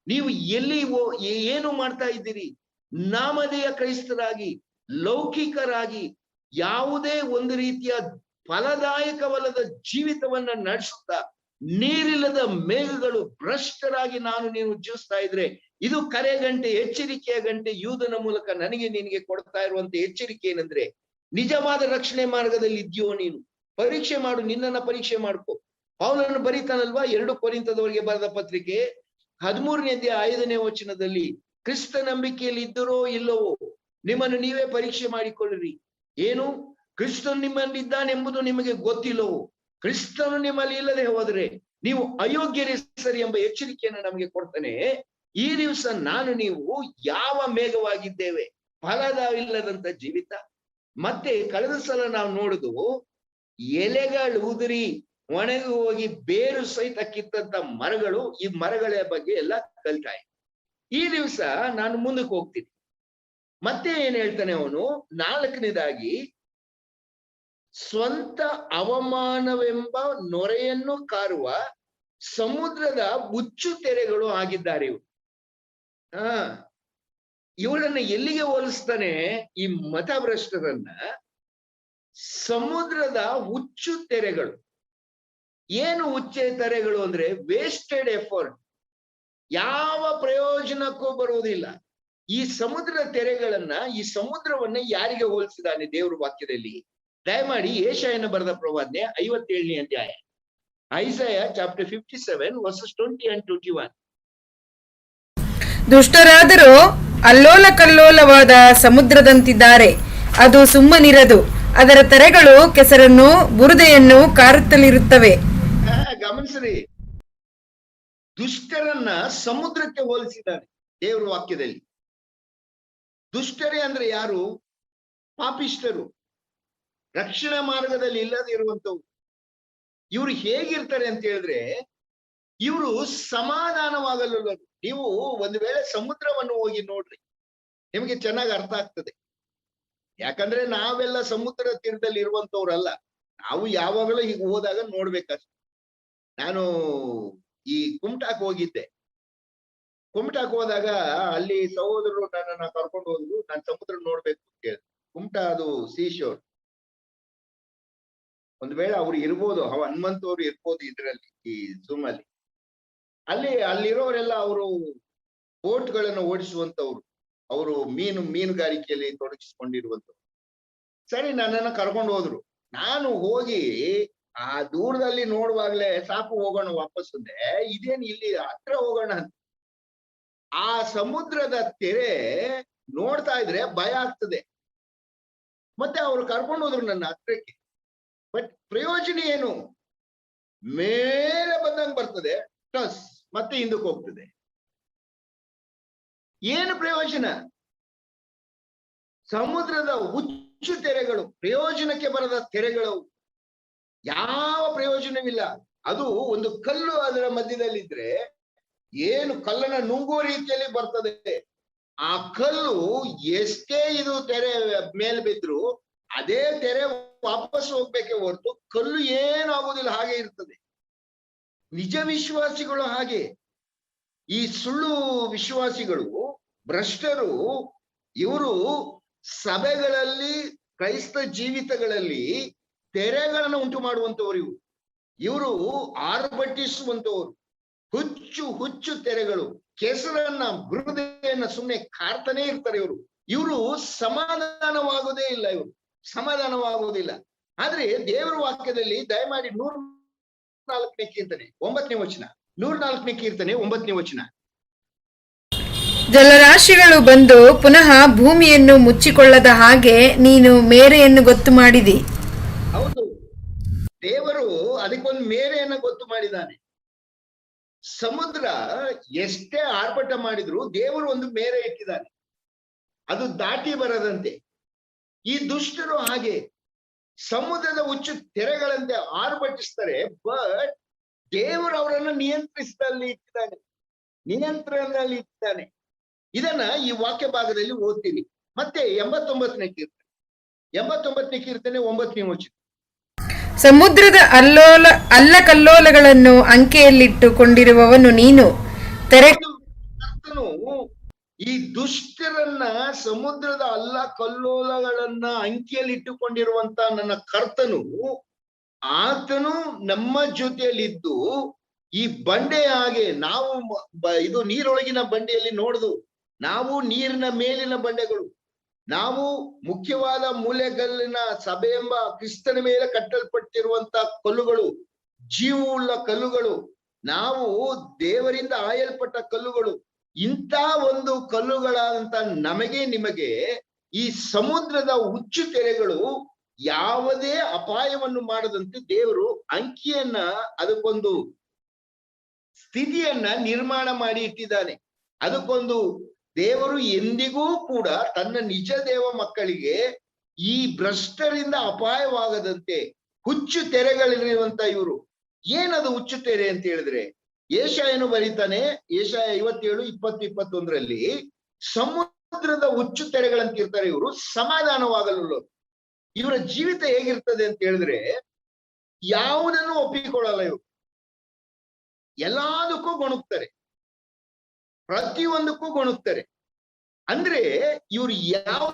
ನೀವು ಎಲ್ಲಿ ಏನು ಮಾಡ್ತಾ ಇದ್ದೀರಿ? ನಾಮಧೇಯ ಕ್ರೈಸ್ತರಾಗಿ, ಲೌಕಿಕರಾಗಿ, ಯಾವುದೇ ಒಂದು ರೀತಿಯ ಫಲದಾಯಕವಲ್ಲದ ಜೀವಿತವನ್ನ ನಡೆಸುತ್ತಾ ನೀರಿಲ್ಲದ ಮೇಘಗಳು ಭ್ರಷ್ಟರಾಗಿ ನೀವು ಜೀವಿಸ್ತಾ ಇದ್ರೆ, ಇದು ಕರೆಗಂಟೆ, ಎಚ್ಚರಿಕೆಯ ಗಂಟೆ. ಯೂದನ ಮೂಲಕ ನಿನಗೆ ಕೊಡ್ತಾ ಇರುವಂತ ಎಚ್ಚರಿಕೆ ಏನಂದ್ರೆ, ನಿಜವಾದ ರಕ್ಷಣೆ ಮಾರ್ಗದಲ್ಲಿ ಇದೆಯೋ? ನೀನು ಪರೀಕ್ಷೆ ಮಾಡು, ನಿನ್ನನ್ನ ಪರೀಕ್ಷೆ ಮಾಡ್ಕೊ. ಪೌಲನು ಬರೀತಾನಲ್ವಾ 2 ಕೊರಿಂಥದವರಿಗೆ ಬರೆದ ಪತ್ರಿಕೆ 13ನೇ ಅಧ್ಯಾಯ 5ನೇ ವಚನದಲ್ಲಿ, ಕ್ರಿಸ್ತ ನಂಬಿಕೆಯಲ್ಲಿ ಇದ್ದರೋ ಇಲ್ಲವೋ ನಿಮ್ಮನ್ನು ನೀವೇ ಪರೀಕ್ಷೆ ಮಾಡಿಕೊಳ್ಳಿರಿ. ಏನು? ಕ್ರಿಸ್ತನು ನಿಮ್ಮಲ್ಲಿದ್ದಾನೆಂಬುದು ನಿಮಗೆ ಗೊತ್ತಿಲ್ಲವೋ? ಕ್ರಿಸ್ತನು ನಿಮ್ಮಲ್ಲಿ ಇಲ್ಲದೆ ಹೋದ್ರೆ ನೀವು ಅಯೋಗ್ಯರೇ ಸರಿ ಎಂಬ ಎಚ್ಚರಿಕೆಯನ್ನು ನಮಗೆ ಕೊಡ್ತಾನೆ. ಈ ದಿವಸ ನೀವು ಯಾವ ಮೇಘವಾಗಿದ್ದೇವೆ? ಫಲವಿಲ್ಲದಂತ ಜೀವಿತ. ಮತ್ತೆ ಕಳೆದ ಸಲ ನಾವು ನೋಡುದು, ಎಲೆಗಳು ಉದುರಿ ಒಣಗಿ ಹೋಗಿ ಬೇರು ಸಹಿತ ಕಿತ್ತಂತ ಮರಗಳು. ಈ ಮರಗಳ ಬಗ್ಗೆ ಎಲ್ಲ ಕಲಿತಾ ಇದೆ. ಈ ದಿವಸ ನಾನು ಮುಂದಕ್ಕೆ ಹೋಗ್ತೀನಿ. ಮತ್ತೆ ಏನ್ ಹೇಳ್ತಾನೆ ಅವನು? 4ನೇದಾಗಿ, ಸ್ವಂತ ಅವಮಾನವೆಂಬ ನೊರೆಯನ್ನು ಕಾರುವ ಸಮುದ್ರದ ಹುಚ್ಚು ತೆರೆಗಳು ಆಗಿದ್ದಾರೆ ಇವರು. ಇವರನ್ನ ಎಲ್ಲಿಗೆ ಹೋಲಿಸ್ತಾನೆ? ಈ ಮತಭ್ರಷ್ಟರನ್ನ ಸಮುದ್ರದ ಹುಚ್ಚು ತೆರೆಗಳು. ಏನು ಹುಚ್ಚೆ ತೆರೆಗಳು ಅಂದ್ರೆ? ವೇಸ್ಟೆಡ್ ಎಫರ್ಟ್, ಯಾವ ಪ್ರಯೋಜನಕ್ಕೂ ಬರುವುದಿಲ್ಲ. ಈ ಸಮುದ್ರದ ತೆರೆಗಳನ್ನ, ಈ ಸಮುದ್ರವನ್ನ ಯಾರಿಗೆ ಹೋಲಿಸಿದಾನೆ ದೇವ್ರ ವಾಕ್ಯದಲ್ಲಿ? ದಯಮಾಡಿ ಯೆಶಾಯನ ಬರೆದ ಪ್ರವಾದನೆ 57ನೇ ಅಧ್ಯಾಯ, ಐಸಾಯಾ ಚಾಪ್ಟರ್ 57 ವರ್ಸಸ್ 20 and 21. ದುಷ್ಟರಾದರೂ ಅಲ್ಲೋಲ ಕಲ್ಲೋಲವಾದ ಸಮುದ್ರದಂತಿದ್ದಾರೆ. ಅದು ಸುಮ್ಮನಿರದು, ಅದರ ತೆರೆಗಳು ಕೆಸರನ್ನು ಬುರುದೆಯನ್ನು ಕಾರುತ್ತಲಿರುತ್ತವೆ. ಗಮನಿಸ್ರಿ, ದುಷ್ಟರನ್ನ ಸಮುದ್ರಕ್ಕೆ ಹೋಲಿಸಿದ್ದಾನೆ ದೇವ್ರ ವಾಕ್ಯದಲ್ಲಿ. ದುಷ್ಟರೇ ಅಂದ್ರೆ ಯಾರು? ಪಾಪಿಷ್ಟರು, ರಕ್ಷಣಾ ಮಾರ್ಗದಲ್ಲಿ ಇಲ್ಲದೆ ಇರುವಂತವ್ರು. ಇವ್ರು ಹೇಗಿರ್ತಾರೆ ಅಂತ ಹೇಳಿದ್ರೆ, ಇವರು ಸಮಾಧಾನವಾಗಲು. ನೀವು ಒಂದು ವೇಳೆ ಸಮುದ್ರವನ್ನು ಹೋಗಿ ನೋಡ್ರಿ, ನಿಮಗೆ ಚೆನ್ನಾಗಿ ಅರ್ಥ ಆಗ್ತದೆ. ಯಾಕಂದ್ರೆ ನಾವೆಲ್ಲ ಸಮುದ್ರ ತೀರದಲ್ಲಿ ಇರುವಂತವ್ರಲ್ಲ. ನಾವು ಯಾವಾಗಲೂ ಹೀಗೆ ಹೋದಾಗ ನೋಡ್ಬೇಕಷ್ಟೆ. ನಾನು ಈ ಕುಮಟಾಕ್ ಹೋಗಿದ್ದೆ. ಕುಮಟಾಕ್ ಹೋದಾಗ ಅಲ್ಲಿ ಸಹೋದರರು ನನ್ನನ್ನ ಕರ್ಕೊಂಡು ಹೋದ್ರು. ನಾನು ಸಮುದ್ರ ನೋಡ್ಬೇಕು ಅಂತ ಹೇಳಿದೆ. ಕುಮಟಾ ಅದು ಸೀಶೋರ್. ಒಂದು ವೇಳೆ ಅವ್ರು ಇರ್ಬೋದು, ಹನುಮಂತವ್ರು ಇರ್ಬೋದು ಇದ್ರಲ್ಲಿ, ಈ ಝೂಮ್ ಅಲ್ಲಿ. ಅಲ್ಲಿರೋರೆಲ್ಲ ಅವರು ಬೋಟ್ಗಳನ್ನು ಓಡಿಸುವಂತವ್ರು, ಅವರು ಮೀನುಗಾರಿಕೆಯಲ್ಲಿ ತೊಡಗಿಸಿಕೊಂಡಿರುವಂತವ್ರು. ಸರಿ, ನನ್ನನ್ನ ಕರ್ಕೊಂಡು ಹೋದ್ರು. ನಾನು ಹೋಗಿ ಆ ದೂರದಲ್ಲಿ ನೋಡುವಾಗ್ಲೇ ಸಾಕು, ಹೋಗೋಣ ವಾಪಸ್ ಅಂದೆ. ಇದೇನು ಇಲ್ಲಿ ಹತ್ರ ಹೋಗೋಣ ಅಂತ. ಆ ಸಮುದ್ರದ ತೆರೆ ನೋಡ್ತಾ ಇದ್ರೆ ಭಯ ಆಗ್ತದೆ. ಮತ್ತೆ ಅವ್ರು ಕರ್ಕೊಂಡು ಹೋದ್ರು ನನ್ನ ಹತ್ರಕ್ಕೆ. ಬಟ್ ಪ್ರಯೋಜನ ಏನು? ಮೇಲೆ ಬಂದಂಗ್ ಬರ್ತದೆ, ಟಸ್ ಮತ್ತೆ ಹಿಂದಕ್ಕೆ ಹೋಗ್ತದೆ. ಏನು ಪ್ರಯೋಜನ? ಸಮುದ್ರದ ಹುಚ್ಚು ತೆರೆಗಳು, ಪ್ರಯೋಜನಕ್ಕೆ ಬರದ ತೆರೆಗಳು. ಯಾವ ಪ್ರಯೋಜನವಿಲ್ಲ. ಅದು ಒಂದು ಕಲ್ಲು ಅದರ ಮಧ್ಯದಲ್ಲಿದ್ರೆ ಏನು ಕಲ್ಲನ್ನ ನುಂಗುವ ರೀತಿಯಲ್ಲಿ ಬರ್ತದೆ. ಆ ಕಲ್ಲು ಎಷ್ಟೇ ಇದು ತೆರೆ ಮೇಲ್ ಬಿದ್ರು ಅದೇ ತೆರೆ ವಾಪಸ್ ಹೋಗ್ಬೇಕೆ ಹೊರತು ಕಲ್ಲು ಏನಾಗುದಿಲ್ಲ, ಹಾಗೆ ಇರ್ತದೆ. ನಿಜ ವಿಶ್ವಾಸಿಗಳು ಹಾಗೆ. ಈ ಸುಳ್ಳು ವಿಶ್ವಾಸಿಗಳು, ಭ್ರಷ್ಟರು, ಇವರು ಸಭೆಗಳಲ್ಲಿ, ಕ್ರೈಸ್ತ ಜೀವಿತಗಳಲ್ಲಿ ತೆರೆಗಳನ್ನು ಉಂಟು ಮಾಡುವಂತವರು. ಇವರು ಆರ್ಭಟಿಸುವಂತವರು, ಹುಚ್ಚು ತೆರೆಗಳು, ಕೆಸರನ್ನ ಬುರುದೆಯನ್ನ ಸುಮ್ಮನೆ ಕಾರ್ತಾನೆ ಇರ್ತಾರೆ. ಇವರು ಸಮಾಧಾನವಾಗೋದೇ ಇಲ್ಲ, ಸಮಾಧಾನವಾಗುವುದಿಲ್ಲ. ಆದ್ರೆ ದೇವರ ವಾಕ್ಯದಲ್ಲಿ ದಯಮಾಡಿ 104ನೇ ಕೀರ್ತನೆ 9ನೇ ವಚನ, 104ನೇ ಕೀರ್ತನೆ 9ನೇ ವಚನ. ಜಲರಾಶಿಗಳು ಬಂದು ಪುನಃ ಭೂಮಿಯನ್ನು ಮುಚ್ಚಿಕೊಳ್ಳದ ಹಾಗೆ ನೀನು ಮೇರೆಯನ್ನು ಗೊತ್ತು ಮಾಡಿದಿ. ಹೌದು, ದೇವರು ಅದಕ್ಕೊಂದು ಮೇರೆಯನ್ನ ಗೊತ್ತು ಮಾಡಿದ್ದಾನೆ. ಸಮುದ್ರ ಎಷ್ಟೇ ಆರ್ಭಟ ಮಾಡಿದ್ರು ದೇವರು ಒಂದು ಮೇರೆ ಇಟ್ಟಿದ್ದಾನೆ, ಅದು ದಾಟಿ ಬರದಂತೆ. ಈ ದುಷ್ಟರು ಹಾಗೆ ಸಮುದ್ರದ ಹುಚ್ಚು ತೆರೆಗಳಂತೆ ಆರ್ಭಟಿಸ್ತಾರೆ. ಬಟ್ ದೇವರು ಅವರನ್ನು ನಿಯಂತ್ರಣದಲ್ಲಿ ಇಟ್ಟಿದ್ದಾನೆ. ಇದನ್ನ ಈ ವಾಕ್ಯ ಭಾಗದಲ್ಲಿ ಓದ್ತೀವಿ. ಮತ್ತೆ 89ನೇ ಕೀರ್ತನೆ 9ನೇ ವಚನ. ಸಮುದ್ರದ ಅಲ್ಲಕಲ್ಲೋಲಗಳನ್ನು ಅಂಕೆಯಲ್ಲಿಟ್ಟುಕೊಂಡಿರುವವನು ನೀನು. ಕರ್ತನು ಈ ದುಷ್ಟರನ್ನ, ಸಮುದ್ರದ ಅಲ್ಲಕಲ್ಲೋಲಗಳನ್ನ ಅಂಕೆಯಲ್ಲಿಟ್ಟುಕೊಂಡಿರುವಂತ ನನ್ನ ಕರ್ತನು, ಆತನು ನಮ್ಮ ಜೊತೆಯಲ್ಲಿದ್ದು ಈ ಬಂಡೆ ಹಾಗೆ ನಾವು ಇದು ನೀರೊಳಗಿನ ಬಂಡೆಯಲ್ಲಿ ನೋಡುದು, ನಾವು ನೀರಿನ ಮೇಲಿನ ಬಂಡೆಗಳು, ನಾವು ಮುಖ್ಯವಾದ ಮೂಲೆಗಲ್ಲಿನ ಸಭೆ ಎಂಬ ಕ್ರಿಸ್ತನ ಮೇಲೆ ಕಟ್ಟಲ್ಪಟ್ಟಿರುವಂತ ಕಲ್ಲುಗಳು, ಜೀವವುಳ್ಳ ಕಲ್ಲುಗಳು, ನಾವು ದೇವರಿಂದ ಆಯಲ್ಪಟ್ಟ ಕಲ್ಲುಗಳು. ಇಂಥ ಒಂದು ಕಲ್ಲುಗಳಾದಂತ ನಮಗೆ ನಿಮಗೆ ಈ ಸಮುದ್ರದ ಹುಚ್ಚು ತೆರೆಗಳು ಯಾವುದೇ ಅಪಾಯವನ್ನು ಮಾಡದಂತೆ ದೇವರು ಅಂಕಿಯನ್ನ, ಅದಕ್ಕೊಂದು ಸ್ಥಿತಿಯನ್ನ ನಿರ್ಮಾಣ ಮಾಡಿ ಇಟ್ಟಿದ್ದಾನೆ. ಅದಕ್ಕೊಂದು ದೇವರು ಎಂದಿಗೂ ಕೂಡ ತನ್ನ ನಿಜ ದೇವ ಮಕ್ಕಳಿಗೆ ಈ ಭ್ರಷ್ಟರಿಂದ ಅಪಾಯವಾಗದಂತೆ ಹುಚ್ಚು ತೆರೆಗಳಿರುವಂತ ಇವರು. ಏನದು ಹುಚ್ಚು ತೆರೆ ಅಂತ ಹೇಳಿದ್ರೆ, ಯೆಶಾಯನು ಬರೀತಾನೆ, ಯೆಶಾಯ 57:20-21 ಸಮುದ್ರದ ಹುಚ್ಚು ತೆರೆಗಳಂತ ಇರ್ತಾರೆ ಇವರು, ಸಮಾಧಾನವಾಗಲು. ಇವರ ಜೀವಿತ ಹೇಗಿರ್ತದೆ ಅಂತ ಹೇಳಿದ್ರೆ, ಯಾವುದನ್ನು ಒಪ್ಪಿಕೊಳ್ಳಲ್ಲ ಇವರು, ಎಲ್ಲದಕ್ಕೂ ಗೊಣಗ್ತಾರೆ, ಪ್ರತಿಯೊಂದಕ್ಕೂ ಗೊಣಗ್ತಾರೆ. ಅಂದ್ರೆ ಇವ್ರು ಯಾವ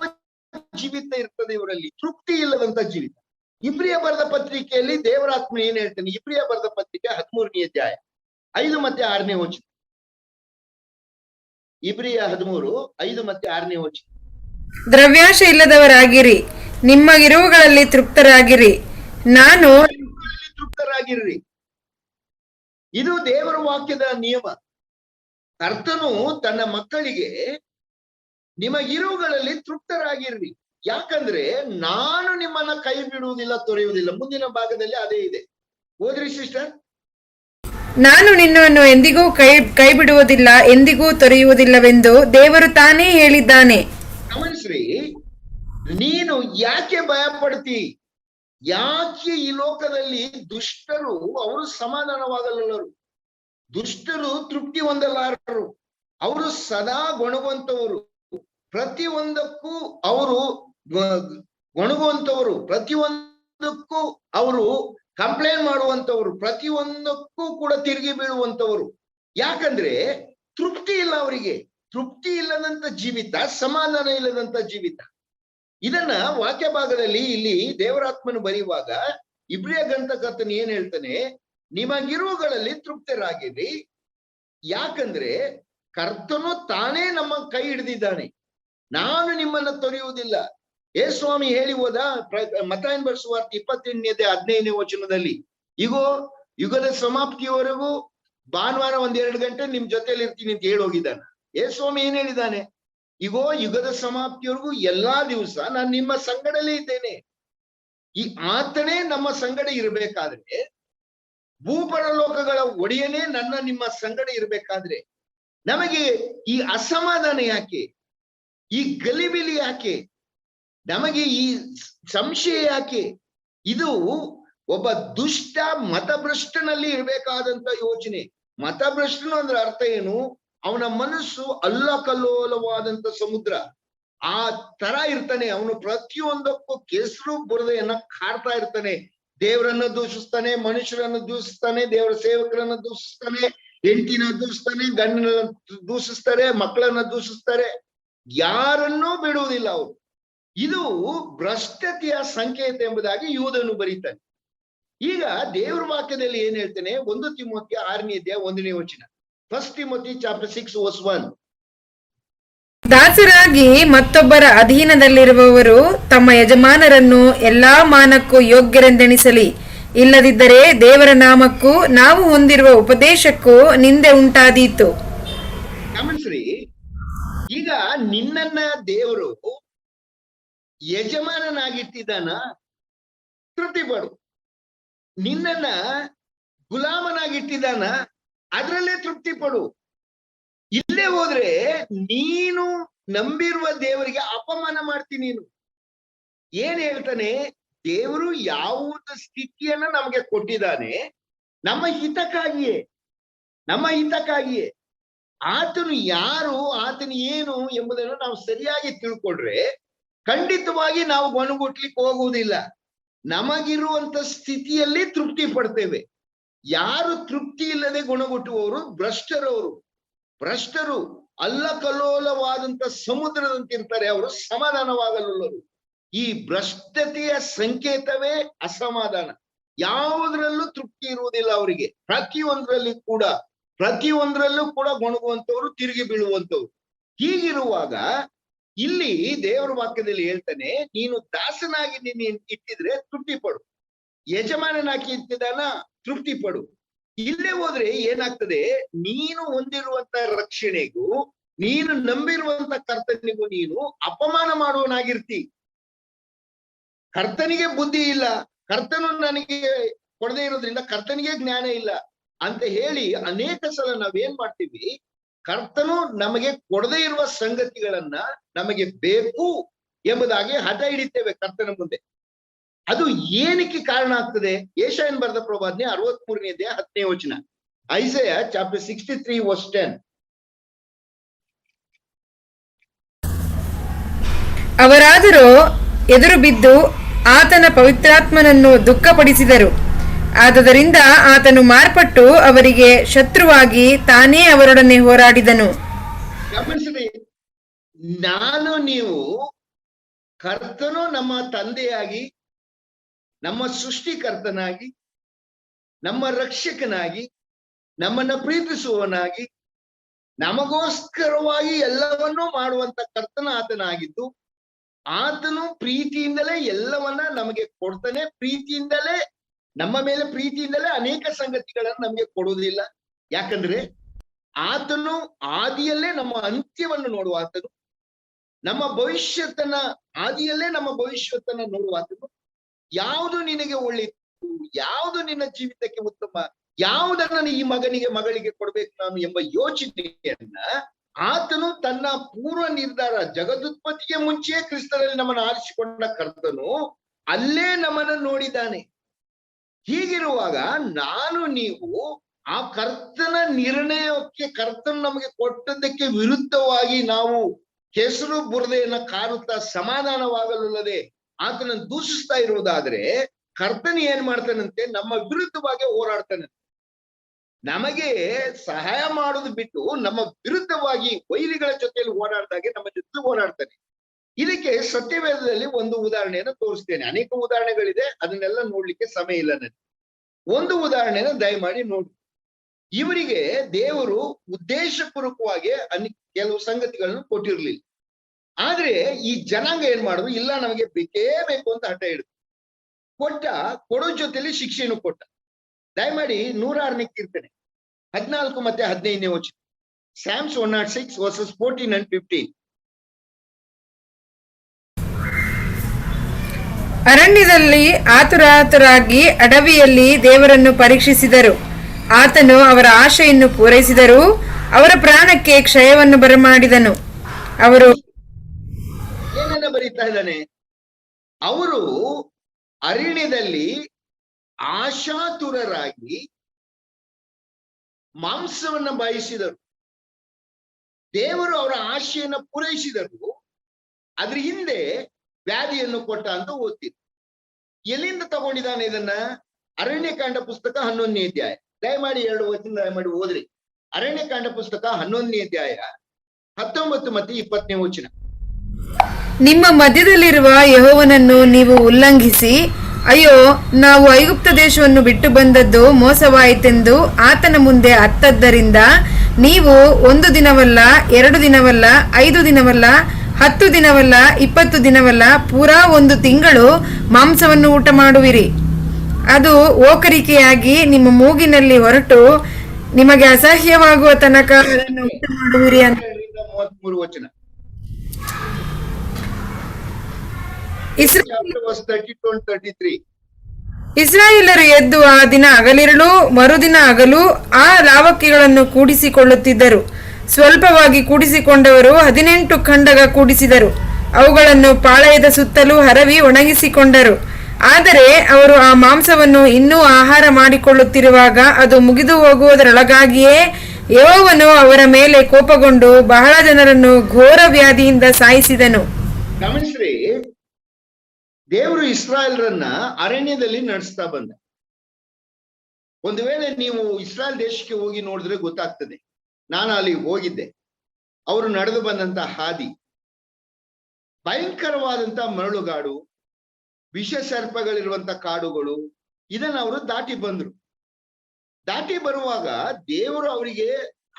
ಜೀವಿತ ಇರ್ತದೆ ಇವರಲ್ಲಿ, ತೃಪ್ತಿ ಇಲ್ಲದಂತ ಜೀವಿತ. ಇಬ್ರಿಯ ಬರೆದ ಪತ್ರಿಕೆಯಲ್ಲಿ ದೇವರಾತ್ಮ ಏನ್ ಹೇಳ್ತಾನೆ, ಇಬ್ರಿಯ ಬರೆದ ಪತ್ರಿಕೆ 13ನೇ ಅಧ್ಯಾಯ 5 ಮತ್ತು 6ನೇ ವಚನ. ಇಬ್ರಿಯ 13, 5 ಮತ್ತು 6ನೇ ವಚನ. ದ್ರವ್ಯಾಶ ಇಲ್ಲದವರಾಗಿರಿ, ನಿಮ್ಮಗಿರುವುಗಳಲ್ಲಿ ತೃಪ್ತರಾಗಿರಿ. ನಾನು ತೃಪ್ತರಾಗಿರ್ರಿ. ಇದು ದೇವರ ವಾಕ್ಯದ ನಿಯಮ. ಕರ್ತನು ತನ್ನ ಮಕ್ಕಳಿಗೆ ನಿಮಗಿರುವುಗಳಲ್ಲಿ ತೃಪ್ತರಾಗಿರ್ರಿ, ಯಾಕಂದ್ರೆ ನಾನು ನಿಮ್ಮನ್ನ ಕೈ ಬಿಡುವುದಿಲ್ಲ, ತೊರೆಯುವುದಿಲ್ಲ. ಮುಂದಿನ ಭಾಗದಲ್ಲಿ ಅದೇ ಇದೆ, ಓದ್ರಿ ಸಿಸ್ಟರ್. ನಾನು ನಿನ್ನನ್ನು ಎಂದಿಗೂ ಕೈ ಬಿಡುವುದಿಲ್ಲ, ಎಂದಿಗೂ ತೊರೆಯುವುದಿಲ್ಲವೆಂದು ದೇವರು ತಾನೇ ಹೇಳಿದ್ದಾನೆ. ಗಮನಿಸ್ರಿ, ನೀನು ಯಾಕೆ ಭಯ ಪಡ್ತಿ? ಯಾಕೆ ಈ ಲೋಕದಲ್ಲಿ ದುಷ್ಟರು ಅವರು ಸಮಾಧಾನವಾಗಲರು, ದುಷ್ಟರು ತೃಪ್ತಿ ಹೊಂದಲಾರರು, ಅವರು ಸದಾ ಗೊಣಗುವಂತವರು, ಪ್ರತಿಯೊಂದಕ್ಕೂ ಅವರು ಗೊಣಗುವಂತವರು, ಪ್ರತಿಯೊಂದಕ್ಕೂ ಅವರು ಕಂಪ್ಲೇಂಟ್ ಮಾಡುವಂತವರು, ಪ್ರತಿಯೊಂದಕ್ಕೂ ಕೂಡ ತಿರುಗಿ ಬೀಳುವಂತವರು. ಯಾಕಂದ್ರೆ ತೃಪ್ತಿ ಇಲ್ಲ ಅವರಿಗೆ. ತೃಪ್ತಿ ಇಲ್ಲದಂತ ಜೀವಿತ, ಸಮಾಧಾನ ಇಲ್ಲದಂತ ಜೀವಿತ. ಇದನ್ನ ವಾಕ್ಯ ಭಾಗದಲ್ಲಿ ಇಲ್ಲಿ ದೇವರಾತ್ಮನು ಬರೆಯುವಾಗ ಇಬ್ರಿಯ ಗ್ರಂಥಕರ್ತನು ಏನ್ ಹೇಳ್ತಾನೆ, ನಿಮಗಿರುವುಗಳಲ್ಲಿ ತೃಪ್ತರಾಗಿರಿ, ಯಾಕಂದ್ರೆ ಕರ್ತನು ತಾನೇ ನಮ್ಮ ಕೈ ಹಿಡಿದಿದ್ದಾನೆ, ನಾನು ನಿಮ್ಮನ್ನ ತೊರೆಯುವುದಿಲ್ಲ. ಸ್ವಾಮಿ ಹೇಳಿ ಹೋದ ಮತ್ತಾಯನ ಬರೆಸುವಾರ್ತೆ 28ನೇ 15ನೇ ವಚನದಲ್ಲಿ, ಇಗೋ ಯುಗದ ಸಮಾಪ್ತಿಯವರೆಗೂ ಭಾನುವಾರ 1-2 ಗಂಟೆ ನಿಮ್ ಜೊತೆಲಿ ಇರ್ತೀನಿ ಅಂತ ಹೇಳಿ ಹೋಗಿದ್ದಾನೆ. ಸ್ವಾಮಿ ಏನ್ ಹೇಳಿದ್ದಾನೆ, ಇಗೋ ಯುಗದ ಸಮಾಪ್ತಿಯವರೆಗೂ ಎಲ್ಲಾ ದಿವಸ ನಾನು ನಿಮ್ಮ ಸಂಗಡಲೇ ಇದ್ದೇನೆ. ಈ ಆತನೇ ನಮ್ಮ ಸಂಗಡ ಇರಬೇಕಾದ್ರೆ, ಭೂಪರಲೋಕಗಳ ಒಡೆಯನೇ ನಿಮ್ಮ ಸಂಗಡ ಇರಬೇಕಾದ್ರೆ, ನಮಗೆ ಈ ಅಸಮಾಧಾನ ಯಾಕೆ, ಈ ಗಲಿಬಿಲಿ ಯಾಕೆ, ನಮಗೆ ಈ ಸಂಶಯ ಯಾಕೆ? ಇದು ಒಬ್ಬ ದುಷ್ಟ ಮತಭ್ರಷ್ಟನಲ್ಲಿ ಇರಬೇಕಾದಂತ ಯೋಚನೆ. ಮತಭ್ರಷ್ಟನು ಅಂದ್ರೆ ಅರ್ಥ ಏನು? ಅವನ ಮನಸ್ಸು ಅಲ್ಲಕಲ್ಲೋಲವಾದಂತ ಸಮುದ್ರ. ಆ ತರ ಇರ್ತಾನೆ ಅವನು. ಪ್ರತಿಯೊಂದಕ್ಕೂ ಕೆಸರು ಬುರದೆಯನ್ನ ಕಾಡ್ತಾ ಇರ್ತಾನೆ. ದೇವರನ್ನ ದೂಷಿಸ್ತಾನೆ, ಮನುಷ್ಯರನ್ನ ದೂಷಿಸ್ತಾನೆ, ದೇವರ ಸೇವಕರನ್ನ ದೂಷಿಸ್ತಾನೆ, ಹೆಂಡತಿನ ದೂಷಿಸ್ತಾನೆ, ಗಂಡನ ದೂಷಿಸ್ತಾರೆ, ಮಕ್ಕಳನ್ನ ದೂಷಿಸ್ತಾರೆ. ಯಾರನ್ನೂ ಬಿಡುವುದಿಲ್ಲ ಅವರು. ಇದು ಭ್ರಷ್ಟತೆಯ ಸಂಕೇತ ಎಂಬುದಾಗಿ ಯೂದನು ಬರೀತಾನೆ. ಈಗ ದೇವ್ರ ವಾಕ್ಯದಲ್ಲಿ ಏನ್ ಹೇಳ್ತಾನೆ? 1 ತಿಮೋಥಿ 6ನೇ ಅಧ್ಯಾಯ 1ನೇ ವಚನ. 1 Timothy chapter 6 verse 1. ದಾಸರಾಗಿ ಮತ್ತೊಬ್ಬರ ಅಧೀನದಲ್ಲಿರುವವರು ತಮ್ಮ ಯಜಮಾನರನ್ನು ಎಲ್ಲಾ ಮಾನಕ್ಕೂ ಯೋಗ್ಯರೆಂದೆಣಿಸಲಿ, ಇಲ್ಲದಿದ್ದರೆ ದೇವರ ನಾಮಕ್ಕೂ ನಾವು ಹೊಂದಿರುವ ಉಪದೇಶಕ್ಕೂ ನಿಂದೆ ಉಂಟಾದೀತು. ಗಮನಿಸ್ರಿ, ಈಗ ನಿನ್ನನ್ನ ದೇವರು ಯಜಮಾನನಾಗಿಟ್ಟಿದ್ದಾನ, ತೃಪ್ತಿ ಪಡು. ನಿನ್ನನ್ನ ಗುಲಾಮನಾಗಿಟ್ಟಿದ್ದಾನ, ಅದರಲ್ಲೇ ತೃಪ್ತಿ ಪಡು. ಇಲ್ಲೇ ಹೋದ್ರೆ ನೀನು ನಂಬಿರುವ ದೇವರಿಗೆ ಅಪಮಾನ ಮಾಡ್ತೀನಿ. ನೀನು ಏನ್ ಹೇಳ್ತಾನೆ? ದೇವರು ಯಾವುದ ಸ್ಥಿತಿಯನ್ನ ನಮಗೆ ಕೊಟ್ಟಿದ್ದಾನೆ ನಮ್ಮ ಹಿತಕ್ಕಾಗಿಯೇ, ನಮ್ಮ ಹಿತಕ್ಕಾಗಿಯೇ. ಆತನು ಯಾರು, ಆತನು ಏನು ಎಂಬುದನ್ನು ನಾವು ಸರಿಯಾಗಿ ತಿಳ್ಕೊಂಡ್ರೆ ಖಂಡಿತವಾಗಿ ನಾವು ಗೊಣಗುಟ್ಲಿಕ್ಕೆ ಹೋಗುವುದಿಲ್ಲ. ನಮಗಿರುವಂತ ಸ್ಥಿತಿಯಲ್ಲಿ ತೃಪ್ತಿ ಪಡ್ತೇವೆ. ಯಾರು ತೃಪ್ತಿ ಇಲ್ಲದೆ ಗುಣಗುಟ್ಟುವವರು ಭ್ರಷ್ಟರವರು. ಭ್ರಷ್ಟರು ಅಲ್ಲಕಲ್ಲೋಲವಾದಂತ ಸಮುದ್ರದಂತಿರ್ತಾರೆ. ಅವರು ಸಮಾಧಾನವಾಗಲುಳ್ಳರು. ಈ ಭ್ರಷ್ಟತೆಯ ಸಂಕೇತವೇ ಅಸಮಾಧಾನ. ಯಾವುದರಲ್ಲೂ ತೃಪ್ತಿ ಇರುವುದಿಲ್ಲ ಅವರಿಗೆ. ಪ್ರತಿಯೊಂದರಲ್ಲೂ ಕೂಡ ಗೊಣಗುವಂತವ್ರು, ತಿರುಗಿ ಬೀಳುವಂತವ್ರು. ಹೀಗಿರುವಾಗ ಇಲ್ಲಿ ದೇವರ ವಾಕ್ಯದಲ್ಲಿ ಹೇಳ್ತಾನೆ, ನೀನು ದಾಸನಾಗಿ ನೀನು ಇಟ್ಟಿದ್ರೆ ತೃಪ್ತಿ ಪಡು, ಯಜಮಾನನಾಗಿ ಇಟ್ಟಿದ್ದಾನ ತೃಪ್ತಿ ಪಡು. ಇಲ್ಲೇ ಹೋದ್ರೆ ಏನಾಗ್ತದೆ? ನೀನು ಹೊಂದಿರುವಂತ ರಕ್ಷಣೆಗೂ ನೀನು ನಂಬಿರುವಂತ ಕರ್ತನಿಗೂ ನೀನು ಅಪಮಾನ ಮಾಡುವನಾಗಿರ್ತಿ. ಕರ್ತನಿಗೆ ಬುದ್ಧಿ ಇಲ್ಲ, ಕರ್ತನು ನನಗೆ ಕೊಡದೇ ಇರೋದ್ರಿಂದ ಕರ್ತನಿಗೆ ಜ್ಞಾನ ಇಲ್ಲ ಅಂತ ಹೇಳಿ ಅನೇಕ ಸಲ ನಾವೇನ್ ಮಾಡ್ತೀವಿ? ಕರ್ತನು ನಮಗೆ ಕೊಡದೇ ಇರುವ ಸಂಗತಿಗಳನ್ನ ನಮಗೆ ಬೇಕು ಎಂಬುದಾಗಿ ಹಠ ಹಿಡಿತೇವೆ ಕರ್ತನ ಮುಂದೆ. ಅದು ಏನಕ್ಕೆ ಕಾರಣ ಆಗ್ತದೆ? ಯೆಶಾಯನ ಬರೆದ ಪ್ರವಾದನೆ 63ನೇ ಅಧ್ಯಾಯ 10ನೇ ವಚನ. ಐಸೈಯ ಚಾಪ್ಟರ್ 63 verse 10. ಅವರಾದರೂ ಎದುರು ಬಿದ್ದು ಆತನ ಪವಿತ್ರಾತ್ಮನನ್ನು ದುಃಖಪಡಿಸಿದರು. ಆದುದರಿಂದ ಆತನು ಮಾರ್ಪಟ್ಟು ಅವರಿಗೆ ಶತ್ರುವಾಗಿ ತಾನೇ ಅವರೊಡನೆ ಹೋರಾಡಿದನು. ಗಮನಿಸಿ, ನಾನು ನೀವು ಕರ್ತನು ನಮ್ಮ ತಂದೆಯಾಗಿ, ನಮ್ಮ ಸೃಷ್ಟಿಕರ್ತನಾಗಿ, ನಮ್ಮ ರಕ್ಷಕನಾಗಿ, ನಮ್ಮನ್ನ ಪ್ರೀತಿಸುವವನಾಗಿ, ನಮಗೋಸ್ಕರವಾಗಿ ಎಲ್ಲವನ್ನೂ ಮಾಡುವಂತ ಕರ್ತನ ಆತನಾಗಿದ್ದು, ಆತನು ಪ್ರೀತಿಯಿಂದಲೇ ಎಲ್ಲವನ್ನ ನಮಗೆ ಕೊಡ್ತಾನೆ. ಪ್ರೀತಿಯಿಂದಲೇ, ನಮ್ಮ ಮೇಲೆ ಪ್ರೀತಿಯಿಂದಲೇ ಅನೇಕ ಸಂಗತಿಗಳನ್ನು ನಮಗೆ ಕೊಡುವುದಿಲ್ಲ. ಯಾಕಂದ್ರೆ ಆತನು ಆದಿಯಲ್ಲೇ ನಮ್ಮ ಅಂತ್ಯವನ್ನು ನೋಡುವ ಆತನು, ನಮ್ಮ ಭವಿಷ್ಯತ್ತನ್ನ ಆದಿಯಲ್ಲೇ ನಮ್ಮ ಭವಿಷ್ಯತ್ತನ್ನ ನೋಡುವ ಆತನು. ಯಾವುದು ನಿನಗೆ ಒಳ್ಳೆಯದು, ಯಾವುದು ನಿನ್ನ ಜೀವಿತಕ್ಕೆ ಉತ್ತಮ, ಯಾವುದನ್ನ ಈ ಮಗಳಿಗೆ ಕೊಡ್ಬೇಕು ನಾನು ಎಂಬ ಯೋಚನೆಯನ್ನ ಆತನು ತನ್ನ ಪೂರ್ವ ನಿರ್ಧಾರ, ಜಗದುತ್ಪತ್ತಿಗೆ ಮುಂಚೆಯೇ ಕ್ರಿಸ್ತನಲ್ಲಿ ನಮ್ಮನ್ನು ಆರಿಸಿಕೊಂಡ ಕರ್ತನು ಅಲ್ಲೇ ನಮ್ಮನ್ನು ನೋಡಿದ್ದಾನೆ. ಹೀಗಿರುವಾಗ ನಾನು ನೀವು ಆ ಕರ್ತನ ನಿರ್ಣಯಕ್ಕೆ, ಕರ್ತನು ನಮಗೆ ಕೊಟ್ಟದ್ದಕ್ಕೆ ವಿರುದ್ಧವಾಗಿ ನಾವು ಕೆಸರು ಬುರದೆಯನ್ನ ಕಾರುತ್ತಾ ಸಮಾಧಾನವಾಗಲುಲ್ಲದೆ ಆತನನ್ನು ದೂಷಿಸ್ತಾ ಇರುವುದಾದ್ರೆ, ಕರ್ತನ ಏನ್ ಮಾಡ್ತಾನಂತೆ? ನಮ್ಮ ವಿರುದ್ಧವಾಗಿ ಹೋರಾಡ್ತಾನೆ. ನಮಗೆ ಸಹಾಯ ಮಾಡೋದು ಬಿಟ್ಟು ನಮ್ಮ ವಿರುದ್ಧವಾಗಿ ವೈರಿಗಳ ಜೊತೆಯಲ್ಲಿ ಓಡಾಡ್ದಾಗೆ ನಮ್ಮ ಜೊತೆ ಓಡಾಡ್ತಾನೆ. ಇದಕ್ಕೆ ಸತ್ಯವೇದದಲ್ಲಿ ಒಂದು ಉದಾಹರಣೆಯನ್ನು ತೋರಿಸ್ತೇನೆ. ಅನೇಕ ಉದಾಹರಣೆಗಳಿದೆ, ಅದನ್ನೆಲ್ಲ ನೋಡ್ಲಿಕ್ಕೆ ಸಮಯ ಇಲ್ಲ ನನಗೆ. ಒಂದು ಉದಾಹರಣೆನ ದಯಮಾಡಿ ನೋಡಿ. ಇವರಿಗೆ ದೇವರು ಉದ್ದೇಶಪೂರ್ವಕವಾಗಿ ಕೆಲವು ಸಂಗತಿಗಳನ್ನು ಕೊಟ್ಟಿರ್ಲಿಲ್ಲ. ಆದ್ರೆ ಈ ಜನಾಂಗ ಏನ್ ಮಾಡುದು? ಇಲ್ಲ, ನಮಗೆ ಬೇಕೇ ಬೇಕು ಅಂತ ಹಠ ಹಿಡಿದು ಕೊಡೋ ಜೊತೆಲಿ ಶಿಕ್ಷೆಯನ್ನು ಕೊಟ್ಟ. ದಯಮಾಡಿ 106ನೇ ಕೀರ್ತನೆ 14 ಮತ್ತೆ 15ನೇ ವಚನ. Psalms 106 verses 14 and 15. ಅರಣ್ಯದಲ್ಲಿ ಆತುರಾತುರಾಗಿ ಅಡವಿಯಲ್ಲಿ ದೇವರನ್ನು ಪರೀಕ್ಷಿಸಿದರು. ಆತನು ಅವರ ಆಶೆಯನ್ನು ಪೂರೈಸಿದರೂ ಅವರ ಪ್ರಾಣಕ್ಕೆ ಕ್ಷಯವನ್ನು ಬರಮಾಡಿದನು. ಅವರು ಏನನ್ನ ಬರೀತಾ ಇದ್ದಾನೆ? ಅವರು ಅರಣ್ಯದಲ್ಲಿ ಆಶಾತುರರಾಗಿ ಮಾಂಸವನ್ನ ಬಯಸಿದರು. ದೇವರು ಅವರ ಆಶೆಯನ್ನ ಪೂರೈಸಿದರು, ಅದ್ರ ಹಿಂದೆ ವ್ಯಾಧಿಯನ್ನು ಕೊಟ್ಟ ಅಂತ ಓದ್ತೀವಿ. ಎಲ್ಲಿಂದ ತಗೊಂಡಿದ್ದಾನೆ ಇದನ್ನ? ಅರಣ್ಯಕಾಂಡ ಪುಸ್ತಕ 11ನೇ ಅಧ್ಯಾಯ. ದಯಮಾಡಿ 2 ವಚನ ದಯಮಾಡಿ ಓದ್ರಿ. ಅರಣ್ಯಕಾಂಡ ಪುಸ್ತಕ 11ನೇ ಅಧ್ಯಾಯ 19 ಮತ್ತು 20ನೇ ವಚನ. ನಿಮ್ಮ ಮಧ್ಯದಲ್ಲಿರುವ ಯೆಹೋವನನ್ನು ನೀವು ಉಲ್ಲಂಘಿಸಿ, ಅಯ್ಯೋ, ನಾವು ಐಗುಪ್ತ ದೇಶವನ್ನು ಬಿಟ್ಟು ಬಂದದ್ದು ಮೋಸವಾಯಿತೆಂದು ಆತನ ಮುಂದೆ ಅತ್ತದ್ದರಿಂದ ನೀವು 1 ದಿನವಲ್ಲ, 2 ದಿನವಲ್ಲ, 5 ದಿನವಲ್ಲ, 10 ದಿನವಲ್ಲ, 20 ದಿನವಲ್ಲ, ಪೂರಾ 1 ತಿಂಗಳು ಮಾಂಸವನ್ನು ಊಟ ಮಾಡುವಿರಿ. ಅದು ಓಕರಿಕೆಯಾಗಿ ನಿಮ್ಮ ಮೂಗಿನಲ್ಲಿ ಹೊರಟು ನಿಮಗೆ ಅಸಹ್ಯವಾಗುವ ತನಕ ಅದನ್ನು ಊಟ ಮಾಡುವಿರಿ ಅಂತ. 33 ವಚನ. Isra- Verse 32 and 33. ಇಸ್ರಾಯೇಲರು ಎದ್ದು ಆ ದಿನ ಹಗಲಿರುಳು ಮರುದಿನ ಹಗಲು ಆ ಲಾವಕ್ಕಿಗಳನ್ನು ಕೂಡಿಸಿಕೊಳ್ಳುತ್ತಿದ್ದರು. ಸ್ವಲ್ಪವಾಗಿ ಕೂಡಿಸಿಕೊಂಡವರು 18 ಖಂಡಗ ಕೂಡಿಸಿದರು. ಅವುಗಳನ್ನು ಪಾಳೆಯದ ಸುತ್ತಲೂ ಹರವಿ ಒಣಗಿಸಿಕೊಂಡರು. ಆದರೆ ಅವರು ಆ ಮಾಂಸವನ್ನು ಇನ್ನೂ ಆಹಾರ ಮಾಡಿಕೊಳ್ಳುತ್ತಿರುವಾಗ ಅದು ಮುಗಿದು ಹೋಗುವುದರೊಳಗಾಗಿಯೇ ಯೆಹೋವನು ಅವರ ಮೇಲೆ ಕೋಪಗೊಂಡು ಬಹಳ ಜನರನ್ನು ಘೋರ ವ್ಯಾಧಿಯಿಂದ ಸಾಯಿಸಿದನು. ಗಮನಿಸ್ರಿ, ದೇವರು ಇಸ್ರಾಯೇಲ್ರನ್ನ ಅರಣ್ಯದಲ್ಲಿ ನಡೆಸ್ತಾ ಬಂದ. ಒಂದು ವೇಳೆ ನೀವು ಇಸ್ರಾಯೇಲ್ ದೇಶಕ್ಕೆ ಹೋಗಿ ನೋಡಿದ್ರೆ ಗೊತ್ತಾಗ್ತದೆ. ನಾನು ಅಲ್ಲಿ ಹೋಗಿದ್ದೆ. ಅವರು ನಡೆದು ಬಂದಂತ ಹಾದಿ ಭಯಂಕರವಾದಂತ ಮರಳುಗಾಡು, ವಿಷ ಸರ್ಪಗಳಿರುವಂತ ಕಾಡುಗಳು, ಇದನ್ನ ಅವರು ದಾಟಿ ಬಂದ್ರು. ದಾಟಿ ಬರುವಾಗ ದೇವರು ಅವರಿಗೆ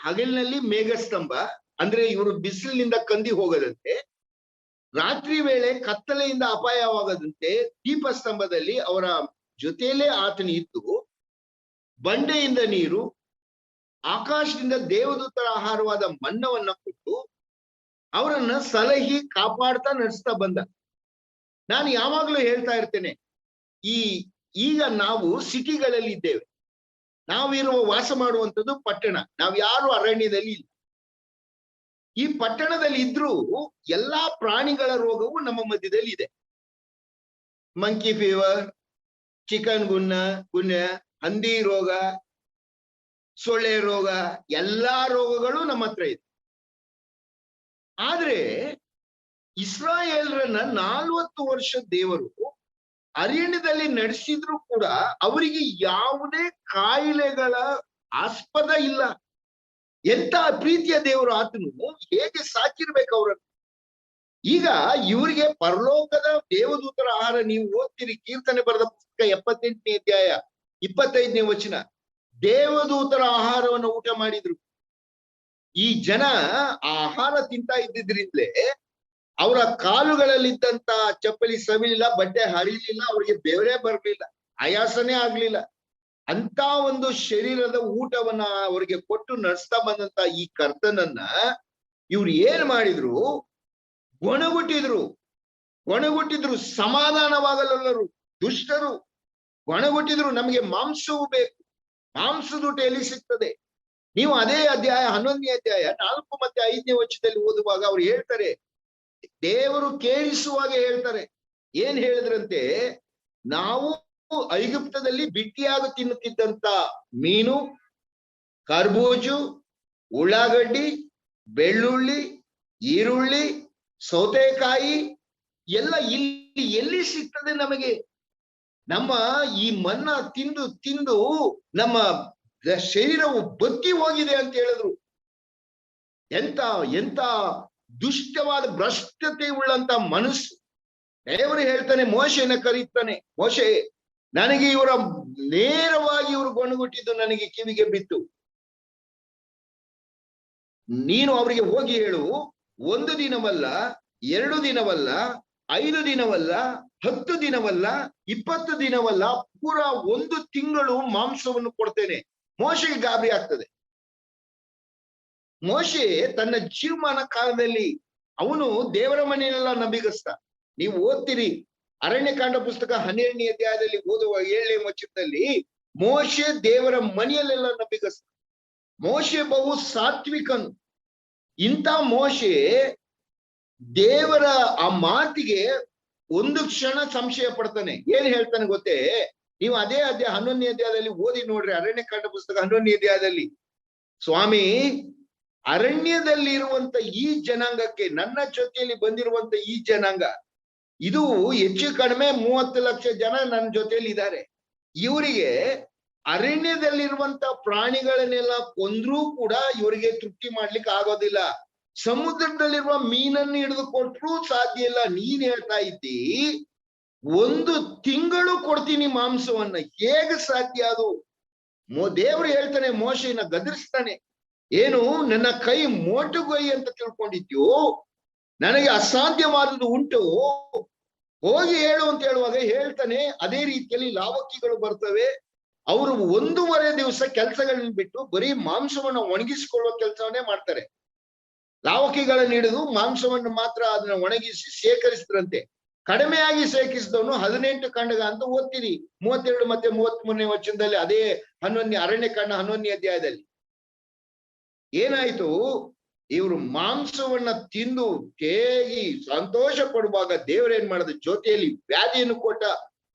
ಹಗಲಿನಲ್ಲಿ ಮೇಘಸ್ತಂಭ, ಅಂದ್ರೆ ಇವರು ಬಿಸಿಲಿನಿಂದ ಕಂದಿ ಹೋಗದಂತೆ, ರಾತ್ರಿ ವೇಳೆ ಕತ್ತಲೆಯಿಂದ ಅಪಾಯವಾಗದಂತೆ ದೀಪಸ್ತಂಭದಲ್ಲಿ ಅವರ ಜೊತೆಯಲ್ಲೇ ಆತನ ಇದ್ದು, ಬಂಡೆಯಿಂದ ನೀರು, ಆಕಾಶದಿಂದ ದೇವದೂತರ ಆಹಾರವಾದ ಮನ್ನವನ್ನ ಕೊಟ್ಟು ಅವರನ್ನ ಸಲಹಿ ಕಾಪಾಡ್ತಾ ನಡೆಸ್ತಾ ಬಂದ. ನಾನು ಯಾವಾಗ್ಲೂ ಹೇಳ್ತಾ ಇರ್ತೇನೆ, ಈಗ ನಾವು ಸಿಟಿಗಳಲ್ಲಿ ಇದ್ದೇವೆ. ನಾವಿರುವ ವಾಸ ಮಾಡುವಂಥದ್ದು ಪಟ್ಟಣ. ನಾವ್ ಯಾರು ಅರಣ್ಯದಲ್ಲಿ ಇಲ್ಲ. ಈ ಪಟ್ಟಣದಲ್ಲಿ ಇದ್ರೂ ಎಲ್ಲಾ ಪ್ರಾಣಿಗಳ ರೋಗವು ನಮ್ಮ ಮಧ್ಯದಲ್ಲಿ ಇದೆ. ಮಂಕಿ ಫೀವರ್, ಚಿಕನ್ ಗುನ್ಯ, ಹಂದಿ ರೋಗ, ಸೊಳ್ಳೆ ರೋಗ, ಎಲ್ಲಾ ರೋಗಗಳು ನಮ್ಮ ಹತ್ರ ಇದೆ. ಆದ್ರೆ ಇಸ್ರಾಯೇಲ್ರನ್ನ 40 ವರ್ಷ ದೇವರು ಅರಣ್ಯದಲ್ಲಿ ನಡೆಸಿದ್ರು ಕೂಡ ಅವರಿಗೆ ಯಾವುದೇ ಕಾಯಿಲೆಗಳ ಆಸ್ಪದ ಇಲ್ಲ. ಎಂತ ಪ್ರೀತಿಯ ದೇವರು ಆತನು, ಹೇಗೆ ಸಾಕಿರ್ಬೇಕು ಅವರನ್ನು. ಈಗ ಇವರಿಗೆ ಪರಲೋಕದ ದೇವದೂತರ ಆಹಾರ, ನೀವು ಓದ್ತೀರಿ ಕೀರ್ತನೆ ಬರೆದ ಪುಸ್ತಕ 78ನೇ ಅಧ್ಯಾಯ 25ನೇ ವಚನ. ದೇವದೂತರ ಆಹಾರವನ್ನು ಊಟ ಮಾಡಿದ್ರು. ಈ ಜನ ಆ ಆಹಾರ ತಿಂತಾ ಇದ್ದಿದ್ರಿಂದಲೇ ಅವರ ಕಾಲುಗಳಲ್ಲಿದ್ದಂತ ಚಪ್ಪಲಿ ಸವಿಲಿಲ್ಲ, ಬಟ್ಟೆ ಹರಿಲಿಲ್ಲ, ಅವ್ರಿಗೆ ಬೆವರೇ ಬರ್ಲಿಲ್ಲ, ಆಯಾಸನೇ ಆಗ್ಲಿಲ್ಲ. ಅಂತ ಒಂದು ಶರೀರದ ಊಟವನ್ನ ಅವರಿಗೆ ಕೊಟ್ಟು ನಡೆಸ್ತಾ ಬಂದಂತ ಈ ಕರ್ತನನ್ನ ಇವ್ರು ಏನ್ ಮಾಡಿದ್ರು? ಗೊಣಗುಟ್ಟಿದ್ರು. ಸಮಾಧಾನವಾಗಲಲ್ಲರು ದುಷ್ಟರು ಗೊಣಗುಟ್ಟಿದ್ರು. ನಮಗೆ ಮಾಂಸವೂ ಬೇಕು, ಮಾಂಸದ ಊಟ ಎಲ್ಲಿ ಸಿಗ್ತದೆ? ನೀವು ಅದೇ ಅಧ್ಯಾಯ 11ನೇ ಅಧ್ಯಾಯ 4 ಮತ್ತೆ 5ನೇ ವಚನದಲ್ಲಿ ಓದುವಾಗ ಅವ್ರು ಹೇಳ್ತಾರೆ, ದೇವರು ಕೇಳಿಸುವಾಗ ಹೇಳ್ತಾರೆ. ಏನ್ ಹೇಳಿದ್ರಂತೆ? ನಾವು ಐಗುಪ್ತದಲ್ಲಿ ಬಿಟ್ಟಿಯಾಗ ತಿನ್ನುತ್ತಿದ್ದಂತ ಮೀನು, ಕರ್ಬೂಜು, ಉಳ್ಳಾಗಡ್ಡಿ, ಬೆಳ್ಳುಳ್ಳಿ, ಈರುಳ್ಳಿ, ಸೌತೆಕಾಯಿ ಎಲ್ಲ ಇಲ್ಲಿ ಎಲ್ಲಿ ಸಿಗ್ತದೆ ನಮಗೆ? ನಮ್ಮ ಈ ಮನ್ನ ತಿಂದು ತಿಂದು ನಮ್ಮ ಶರೀರವು ಬತ್ತಿ ಹೋಗಿದೆ ಅಂತ ಹೇಳಿದ್ರು. ಎಂತ ದುಷ್ಟವಾದ ಭ್ರಷ್ಟತೆ ಉಳ್ಳಂತ ಮನಸ್ಸು. ದೇವರು ಹೇಳ್ತಾನೆ, ಮೋಶೆನ ಕರೀತಾನೆ, ಮೋಶೆ, ನನಗೆ ಇವರ ನೇರವಾಗಿ ಇವರು ಗೊಣಗುಟ್ಟಿದ್ದು ನನಗೆ ಕಿವಿಗೆ ಬಿತ್ತು. ನೀನು ಅವರಿಗೆ ಹೋಗಿ ಹೇಳು, 1 ದಿನವಲ್ಲ, 2 ದಿನವಲ್ಲ, 5 ದಿನವಲ್ಲ, 10 ದಿನವಲ್ಲ, 20 ದಿನವಲ್ಲ, ಪೂರಾ 1 ತಿಂಗಳು ಮಾಂಸವನ್ನು ಕೊಡ್ತೇನೆ. ಮೋಶೆಗೆ ಗಾಬರಿ ಆಗ್ತದೆ. ಮೋಶೆ ತನ್ನ ಜೀವಮಾನ ಕಾಲದಲ್ಲಿ ಅವನು ದೇವರ ಮನೆಯನ್ನೆಲ್ಲ ನಂಬಿಗಸ್ತ. ನೀವು ಓದ್ತೀರಿ ಅರಣ್ಯಕಾಂಡ ಪುಸ್ತಕ 12ನೇ ಅಧ್ಯಾಯದಲ್ಲಿ ಓದುವ 7ನೇ ವಚನದಲ್ಲಿ, ಮೋಶೆ ದೇವರ ಮನೆಯಲ್ಲೆಲ್ಲ ನಂಬಿಗಸ್ತ. ಮೋಶೆ ಬಹು ಸಾತ್ವಿಕನು. ಇಂಥ ಮೋಶೆ ದೇವರ ಆ ಮಾತಿಗೆ ಒಂದು ಕ್ಷಣ ಸಂಶಯ ಪಡ್ತಾನೆ. ಏನ್ ಹೇಳ್ತಾನೆ ಗೊತ್ತೇ? ನೀವು ಅದೇ ಅಧ್ಯಾಯ 11ನೇ ಅಧ್ಯಾಯದಲ್ಲಿ ಓದಿ ನೋಡ್ರಿ. ಅರಣ್ಯಕಾಂಡ ಪುಸ್ತಕ 11ನೇ ಅಧ್ಯಾಯದಲ್ಲಿ, ಸ್ವಾಮಿ, ಅರಣ್ಯದಲ್ಲಿರುವಂತ ಈ ಜನಾಂಗಕ್ಕೆ, ನನ್ನ ಜೊತೆಯಲ್ಲಿ ಬಂದಿರುವಂತ ಈ ಜನಾಂಗ, ಇದು ಹೆಚ್ಚು ಕಡಿಮೆ 30 ಲಕ್ಷ ಜನ ನನ್ನ ಜೊತೆಯಲ್ಲಿ ಇದ್ದಾರೆ. ಇವರಿಗೆ ಅರಣ್ಯದಲ್ಲಿರುವಂತ ಪ್ರಾಣಿಗಳನ್ನೆಲ್ಲ ಕೊಂದ್ರೂ ಕೂಡ ಇವರಿಗೆ ತೃಪ್ತಿ ಮಾಡ್ಲಿಕ್ಕೆ ಆಗೋದಿಲ್ಲ. ಸಮುದ್ರದಲ್ಲಿರುವ ಮೀನನ್ನು ಹಿಡಿದು ಕೊಟ್ರೂ ಸಾಧ್ಯ ಇಲ್ಲ. ನೀನ್ ಹೇಳ್ತಾ ಇದ್ದಿ 1 ತಿಂಗಳು ಕೊಡ್ತೀನಿ ಮಾಂಸವನ್ನ, ಹೇಗೆ ಸಾಧ್ಯ ಅದು? ದೇವ್ರು ಹೇಳ್ತಾನೆ, ಮೋಶೆಯನ್ನ ಗದರಿಸ್ತಾನೆ, ಏನು ನನ್ನ ಕೈ ಮೋಟುಗೈ ಅಂತ ತಿಳ್ಕೊಂಡಿದ್ಯೋ, ನನಗೆ ಅಸಾಧ್ಯವಾದದ್ದು ಉಂಟು, ಹೋಗಿ ಹೇಳು ಅಂತ ಹೇಳುವಾಗ ಹೇಳ್ತಾನೆ. ಅದೇ ರೀತಿಯಲ್ಲಿ ಲಾವಕ್ಕಿಗಳು ಬರ್ತವೆ, ಅವರು 1.5 ದಿವಸ ಕೆಲಸಗಳನ್ನ ಬಿಟ್ಟು ಬರೀ ಮಾಂಸವನ್ನ ಒಣಗಿಸಿಕೊಳ್ಳುವ ಕೆಲಸವನ್ನೇ ಮಾಡ್ತಾರೆ. ಲಾವಕ್ಕಿಗಳನ್ನು ಹಿಡಿದು ಮಾಂಸವನ್ನು ಮಾತ್ರ ಅದನ್ನ ಒಣಗಿಸಿ ಶೇಖರಿಸಿದ್ರಂತೆ. ಕಡಿಮೆಯಾಗಿ ಶೇಖರಿಸಿದವನು 18 ಖಂಡಗ ಅಂತ ಓದ್ತೀರಿ, 32 ಮತ್ತೆ 33ನೇ ವಚನದಲ್ಲಿ, ಅದೇ 11ನೇ ಅರಣ್ಯಕಾಂಡ 11ನೇ ಅಧ್ಯಾಯದಲ್ಲಿ. ಏನಾಯ್ತು? ಇವರು ಮಾಂಸವನ್ನ ತಿಂದು ಕೇಗಿ ಸಂತೋಷ ಪಡುವಾಗ ದೇವರೇನ್ ಮಾಡಿದ? ಜೊತೆಯಲ್ಲಿ ವ್ಯಾಧಿಯನ್ನು ಕೊಟ್ಟ.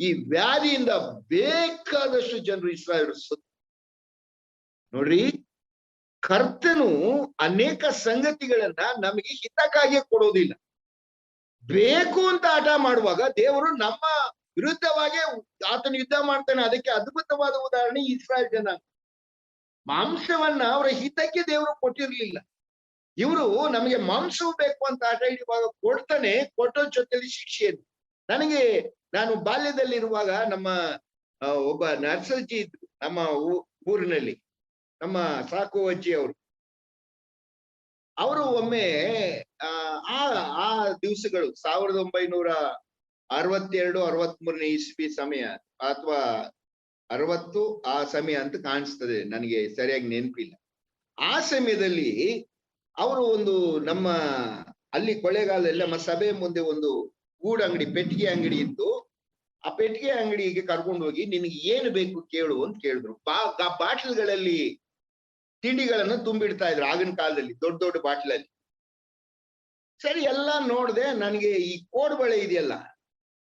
ಈ ವ್ಯಾಧಿಯಿಂದ ಬೇಕಾದಷ್ಟು ಜನರು ಇಸ್ರಾಯೇಲರು ಸತ್ತು. ನೋಡ್ರಿ, ಕರ್ತನು ಅನೇಕ ಸಂಗತಿಗಳನ್ನ ನಮಗೆ ಹಿತಕ್ಕಾಗಿ ಕೊಡೋದಿಲ್ಲ. ಬೇಕು ಅಂತ ಆಟ ಮಾಡುವಾಗ ದೇವರು ನಮ್ಮ ವಿರುದ್ಧವಾಗಿ ಆತನ ಯುದ್ಧ ಮಾಡ್ತಾನೆ. ಅದಕ್ಕೆ ಅದ್ಭುತವಾದ ಉದಾಹರಣೆ ಇಸ್ರಾಯೇಲ್ ಜನಾಂಗ. ಮಾಂಸವನ್ನ ಅವರ ಹಿತಕ್ಕೆ ದೇವರು ಕೊಟ್ಟಿರ್ಲಿಲ್ಲ. ಇವರು ನಮಗೆ ಮಾಂಸವು ಬೇಕು ಅಂತ ಆಟ ಹಿಡಿಯುವಾಗ ಕೊಡ್ತಾನೆ, ಕೊಟ್ಟೋ ಜೊತೆಲಿ ಶಿಕ್ಷೆಯನ್ನು. ನಾನು ಬಾಲ್ಯದಲ್ಲಿರುವಾಗ ನಮ್ಮ ಒಬ್ಬ ನರ್ಸಜ್ಜಿ ಇದ್ರು ನಮ್ಮ ಊರಿನಲ್ಲಿ, ನಮ್ಮ ಸಾಕು ಅಜ್ಜಿ ಅವರು ಒಮ್ಮೆ ಆ ದಿವಸಗಳು 1962-63ನೇ ಇಸ್ವಿ ಸಮಯ ಅಥವಾ 60 ಆ ಸಮಯ ಅಂತ ಕಾಣಿಸ್ತದೆ, ನನಗೆ ಸರಿಯಾಗಿ ನೆನಪಿಲ್ಲ. ಆ ಸಮಯದಲ್ಲಿ ಅವರು ನಮ್ಮ ಅಲ್ಲಿ ಕೊಳ್ಳೇಗಾಲದಲ್ಲಿ ನಮ್ಮ ಸಭೆ ಮುಂದೆ ಒಂದು ಗೂಡಂಗಡಿ, ಪೆಟ್ಟಿಗೆ ಅಂಗಡಿ ಇತ್ತು. ಆ ಪೆಟ್ಟಿಗೆ ಅಂಗಡಿಗೆ ಕರ್ಕೊಂಡು ಹೋಗಿ ನಿನಗೆ ಏನು ಬೇಕು ಕೇಳು ಅಂತ ಕೇಳಿದ್ರು. ಬಾಟ್ಲ್ಗಳಲ್ಲಿ ತಿಂಡಿಗಳನ್ನ ತುಂಬಿಡ್ತಾ ಇದ್ರು ಆಗಿನ ಕಾಲದಲ್ಲಿ, ದೊಡ್ಡ ದೊಡ್ಡ ಬಾಟ್ಲಲ್ಲಿ. ಸರಿ, ಎಲ್ಲ ನೋಡ್ದೆ. ನನಗೆ ಈ ಕೋಡ್ಬಳೆ ಇದೆಯಲ್ಲ,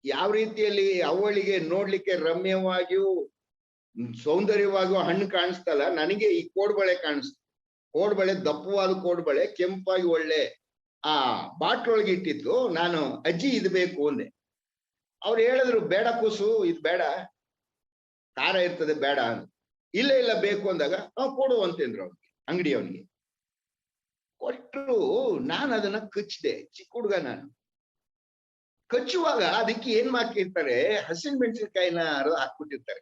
ಯಾವ ರೀತಿಯಲ್ಲಿ ಅವಳಿಗೆ ನೋಡ್ಲಿಕ್ಕೆ ರಮ್ಯವಾಗಿಯೂ ಸೌಂದರ್ಯವಾಗಿಯೂ ಹಣ್ಣು ಕಾಣಿಸ್ತಲ್ಲ, ನನಗೆ ಈ ಕೋಡ್ಬಳೆ ಕಾಣಿಸ್ತು. ಕೋಡ್ಬಳೆ ದಪ್ಪವಾದ ಕೋಡ್ಬಳೆ, ಕೆಂಪಾಗಿ ಒಳ್ಳೆ ಆ ಬಾಟ್ಲೊಳಗೆ ಇಟ್ಟಿತ್ತು. ನಾನು ಅಜ್ಜಿ ಇದು ಬೇಕು ಅಂದೆ. ಅವ್ರು ಹೇಳಿದ್ರು, ಬೇಡ ಕೂಸು, ಇದು ಬೇಡ, ಖಾರ ಇರ್ತದೆ, ಬೇಡ ಅಂತ. ಇಲ್ಲ ಬೇಕು ಅಂದಾಗ ಕೊಡು ಅಂತಂದ್ರು ಅವ್ನಿಗೆ, ಅಂಗಡಿಯವನಿಗೆ ಕೊಟ್ರು. ನಾನು ಅದನ್ನ ಕಚ್ಚಿದೆ, ಚಿಕ್ಕ ಹುಡುಗ ನಾನು. ಕಚ್ಚುವಾಗ ಅದಕ್ಕೆ ಏನ್ ಮಾಡ್ತಿರ್ತಾರೆ, ಹಸಿರು ಮೆಣಸಿನಕಾಯಿನ ಹಾಕ್ಬಿಟ್ಟಿರ್ತಾರೆ.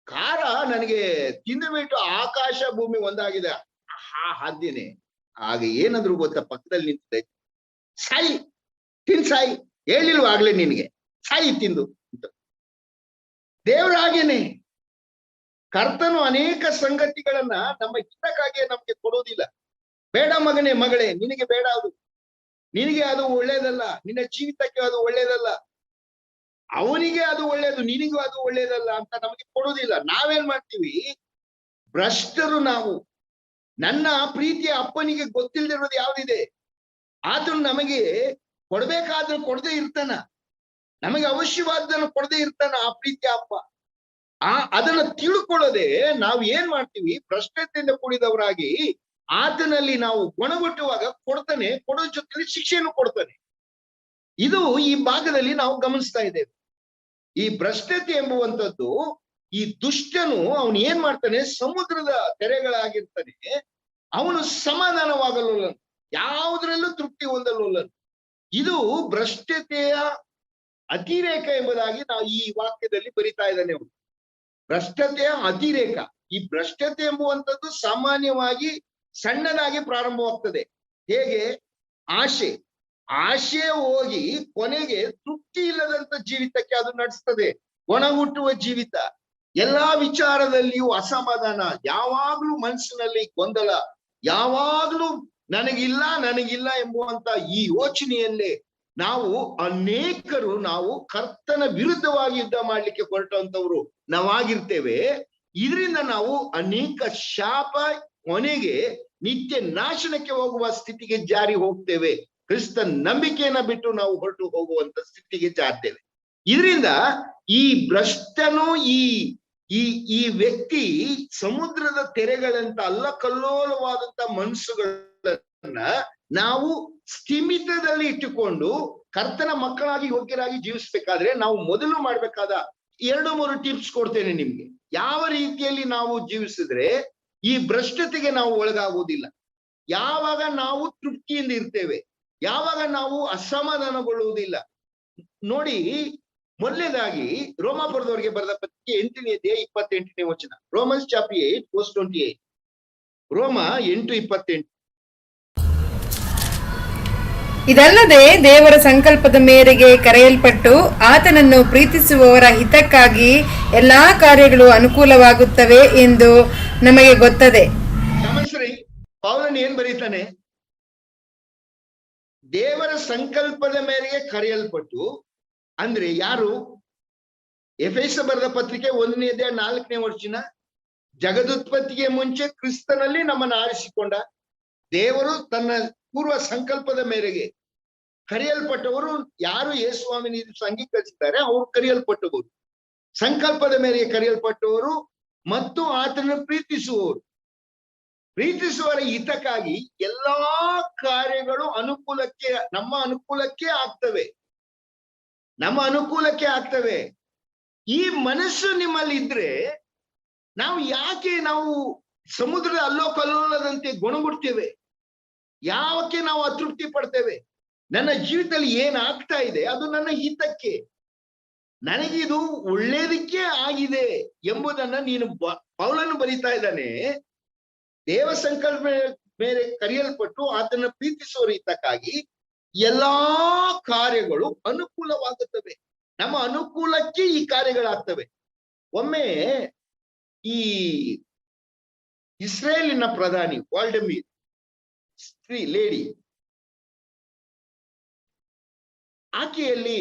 ಖಾರ ನನಗೆ ತಿಂದುಬಿಟ್ಟು ಆಕಾಶ ಭೂಮಿ ಒಂದಾಗಿದೆ. ಹಾದ್ದೇನೆ. ಆಗ ಏನಾದ್ರು ಗೊತ್ತಾ, ಪಕ್ಕದಲ್ಲಿ ನಿಂತಿದೆ, ಸಾಯಿ ತಿನ್ ಸಾಯಿ, ಹೇಳಿಲ್ವ ಆಗ್ಲೇ ನಿನಗೆ, ಸಾಯಿ ತಿಂದು ಅಂತ. ದೇವರಾಗೇನೆ ಕರ್ತನು ಅನೇಕ ಸಂಗತಿಗಳನ್ನ ನಮ್ಮ ಹಿತಕ್ಕಾಗಿ ನಮ್ಗೆ ಕೊಡೋದಿಲ್ಲ. ಬೇಡ ಮಗನೇ, ಮಗಳೇ, ನಿನಗೆ ಬೇಡ, ಅದು ನಿನಗೆ ಅದು ಒಳ್ಳೇದಲ್ಲ, ನಿನ್ನ ಜೀವಿತಕ್ಕೆ ಅದು ಒಳ್ಳೇದಲ್ಲ, ಅವನಿಗೆ ಅದು ಒಳ್ಳೇದು, ನಿನಗೂ ಅದು ಒಳ್ಳೇದಲ್ಲ ಅಂತ ನಮಗೆ ಕೊಡೋದಿಲ್ಲ. ನಾವೇನ್ ಮಾಡ್ತೀವಿ? ಭ್ರಷ್ಟರು ನಾವು. ನನ್ನ ಪ್ರೀತಿಯ ಅಪ್ಪನಿಗೆ ಗೊತ್ತಿಲ್ಲದಿರೋದು ಯಾವ್ದಿದೆ? ಆತನು ನಮಗೆ ಕೊಡ್ಬೇಕಾದ್ರೂ ಕೊಡದೇ ಇರ್ತಾನ, ನಮಗೆ ಅವಶ್ಯವಾದನ್ನು ಕೊಡದೇ ಇರ್ತಾನ ಆ ಪ್ರೀತಿಯ ಅಪ್ಪ. ಅದನ್ನ ತಿಳ್ಕೊಳ್ಳದೆ ನಾವು ಏನ್ ಮಾಡ್ತೀವಿ? ಭ್ರಷ್ಟತೆಯಿಂದ ಕೂಡಿದವರಾಗಿ ಆತನಲ್ಲಿ ನಾವು ಗುಣಗುಟ್ಟುವಾಗ ಕೊಡ್ತಾನೆ, ಕೊಡೋ ಜೊತೆಲಿ ಶಿಕ್ಷೆಯನ್ನು ಕೊಡ್ತಾನೆ. ಇದು ಈ ಭಾಗದಲ್ಲಿ ನಾವು ಗಮನಿಸ್ತಾ ಇದ್ದೇವೆ. ಈ ಭ್ರಷ್ಟತೆ ಎಂಬುವಂಥದ್ದು, ಈ ದುಷ್ಟನು ಅವನು ಏನ್ ಮಾಡ್ತಾನೆ? ಸಮುದ್ರದ ತೆರೆಗಳಾಗಿರ್ತಾನೆ. ಅವನು ಸಮಾಧಾನವಾಗಲೋಲ್ಲನು, ಯಾವುದರಲ್ಲೂ ತೃಪ್ತಿ ಹೊಂದಲೋಲ್ಲನು. ಇದು ಭ್ರಷ್ಟತೆಯ ಅತಿರೇಕ ಎಂಬುದಾಗಿ ನಾವು ಈ ವಾಕ್ಯದಲ್ಲಿ ಬರಿತಾ ಇದ್ದಾನೆ ಅವನು. ಭ್ರಷ್ಟತೆಯ ಅತಿರೇಕ. ಈ ಭ್ರಷ್ಟತೆ ಎಂಬುವಂಥದ್ದು ಸಾಮಾನ್ಯವಾಗಿ ಸಣ್ಣದಾಗಿ ಪ್ರಾರಂಭವಾಗ್ತದೆ. ಹೇಗೆ? ಆಶೆ ಹೋಗಿ ಕೊನೆಗೆ ತೃಪ್ತಿ ಇಲ್ಲದಂತ ಜೀವಿತಕ್ಕೆ ಅದು ನಡೆಸ್ತದೆ. ಒಣಗುಟ್ಟುವ ಜೀವಿತ, ಎಲ್ಲಾ ವಿಚಾರದಲ್ಲಿಯೂ ಅಸಮಾಧಾನ, ಯಾವಾಗ್ಲೂ ಮನಸ್ಸಿನಲ್ಲಿ ಗೊಂದಲ, ಯಾವಾಗ್ಲೂ ನನಗಿಲ್ಲ ಎಂಬುವಂತ ಈ ಯೋಚನೆಯಲ್ಲೇ ನಾವು ಕರ್ತನ ವಿರುದ್ಧವಾಗಿ ಯುದ್ಧ ಮಾಡ್ಲಿಕ್ಕೆ ಹೊರಟಂತವ್ರು ನಾವಾಗಿರ್ತೇವೆ. ಇದರಿಂದ ನಾವು ಅನೇಕ ಶಾಪ, ಕೊನೆಗೆ ನಿತ್ಯ ನಾಶನಕ್ಕೆ ಹೋಗುವ ಸ್ಥಿತಿಗೆ ಜಾರಿ ಹೋಗ್ತೇವೆ. ಕ್ರಿಸ್ತ ನಂಬಿಕೆಯನ್ನ ಬಿಟ್ಟು ನಾವು ಹೊರಟು ಹೋಗುವಂತ ಸ್ಥಿತಿಗೆ ಜಾರ್ತೇವೆ. ಇದರಿಂದ ಈ ಭ್ರಷ್ಟನು, ಈ ಈ ವ್ಯಕ್ತಿ ಸಮುದ್ರದ ತೆರೆಗಳಂತ ಅಲ್ಲಕಲ್ಲೋಲವಾದಂತ ಮನಸ್ಸುಗಳನ್ನ ನಾವು ಸ್ಥಿಮಿತದಲ್ಲಿ ಇಟ್ಟುಕೊಂಡು ಕರ್ತನ ಮಕ್ಕಳಾಗಿ ಯೋಗ್ಯರಾಗಿ ಜೀವಿಸ್ಬೇಕಾದ್ರೆ ನಾವು ಮೊದಲು ಮಾಡ್ಬೇಕಾದ 2-3 ಟಿಪ್ಸ್ ಕೊಡ್ತೇನೆ ನಿಮ್ಗೆ. ಯಾವ ರೀತಿಯಲ್ಲಿ ನಾವು ಜೀವಿಸಿದ್ರೆ ಈ ಭ್ರಷ್ಟತೆಗೆ ನಾವು ಒಳಗಾಗುವುದಿಲ್ಲ, ಯಾವಾಗ ನಾವು ತೃಪ್ತಿಯಿಂದ ಇರ್ತೇವೆ, ಯಾವಾಗ ನಾವು ಅಸಮಾಧಾನಗೊಳ್ಳುವುದಿಲ್ಲ. ನೋಡಿ, ಮೊದಲನೇದಾಗಿ ರೋಮಾಪುರದವರಿಗೆ ಬರೆದ ಪತ್ರಿಕೆ 8ನೇ ಅಧ್ಯಾಯ 28ನೇ ವಚನ. Romans chapter 8 verse 28. ರೋಮ 8:28. ಇದಲ್ಲದೆ ದೇವರ ಸಂಕಲ್ಪದ ಮೇರೆಗೆ ಕರೆಯಲ್ಪಟ್ಟು ಆತನನ್ನು ಪ್ರೀತಿಸುವವರ ಹಿತಕ್ಕಾಗಿ ಎಲ್ಲಾ ಕಾರ್ಯಗಳು ಅನುಕೂಲವಾಗುತ್ತವೆ ಎಂದು ನಮಗೆ ಗೊತ್ತದೆ. ಗಮನಿಸ್ರಿ, ಪೌಲನು ಏನ್ ಬರೀತಾನೆ? ದೇವರ ಸಂಕಲ್ಪದ ಮೇರೆಗೆ ಕರೆಯಲ್ಪಟ್ಟು, ಅಂದ್ರೆ ಯಾರು? ಎಫೆಸ ಬರೆದ ಪತ್ರಿಕೆ 1ನೇ ಅಧ್ಯಾಯ 4ನೇ ವಚನ. ಜಗದುತ್ಪತ್ತಿಗೆ ಮುಂಚೆ ಕ್ರಿಸ್ತನಲ್ಲಿ ನಮ್ಮನ್ನು ಆರಿಸಿಕೊಂಡ ದೇವರು ತನ್ನ ಪೂರ್ವ ಸಂಕಲ್ಪದ ಮೇರೆಗೆ ಕರೆಯಲ್ಪಟ್ಟವರು ಯಾರು ಯೇಸುಸ್ವಾಮಿ ಅಂಗೀಕರಿಸಿದ್ದಾರೆ ಅವರು ಕರೆಯಲ್ಪಟ್ಟವರು. ಸಂಕಲ್ಪದ ಮೇರೆಗೆ ಕರೆಯಲ್ಪಟ್ಟವರು ಮತ್ತು ಆತನನ್ನು ಪ್ರೀತಿಸುವವರು. ಪ್ರೀತಿಸುವವರ ಹಿತಕ್ಕಾಗಿ ಎಲ್ಲಾ ಕಾರ್ಯಗಳು ನಮ್ಮ ಅನುಕೂಲಕ್ಕೆ ಆಗ್ತವೆ. ಈ ಮನಸ್ಸು ನಿಮ್ಮಲ್ಲಿ ಇದ್ರೆ ನಾವು ಯಾಕೆ ನಾವು ಸಮುದ್ರದ ಅಲ್ಲೋಕಲ್ಲೋಲದಂತೆ ಗೊಣಗುಡ್ತೇವೆ? ಯಾವಕ್ಕೆ ನಾವು ಅತೃಪ್ತಿ ಪಡ್ತೇವೆ? ನನ್ನ ಜೀವಿತದಲ್ಲಿ ಏನಾಗ್ತಾ ಇದೆ ಅದು ನನ್ನ ಹಿತಕ್ಕೆ, ನನಗಿದು ಒಳ್ಳೇದಕ್ಕೆ ಆಗಿದೆ ಎಂಬುದನ್ನ ನೀನು ಪೌಲನು ಬರೀತಾ ಇದ್ದಾನೆ. ದೇವ ಸಂಕಲ್ಪ ಮೇಲೆ ಕರೆಯಲ್ಪಟ್ಟು ಆತನ ಪ್ರೀತಿಸುವ ಹಿತಕ್ಕಾಗಿ ಎಲ್ಲಾ ಕಾರ್ಯಗಳು ಅನುಕೂಲವಾಗುತ್ತವೆ. ನಮ್ಮ ಅನುಕೂಲಕ್ಕೆ ಈ ಕಾರ್ಯಗಳಾಗ್ತವೆ. ಒಮ್ಮೆ ಈ ಇಸ್ರೇಲಿನ ಪ್ರಧಾನಿ ವಾಲ್ಡಮೀರ್ ಸ್ತ್ರೀ ಲೇಡಿ, ಆಕೆಯಲ್ಲಿ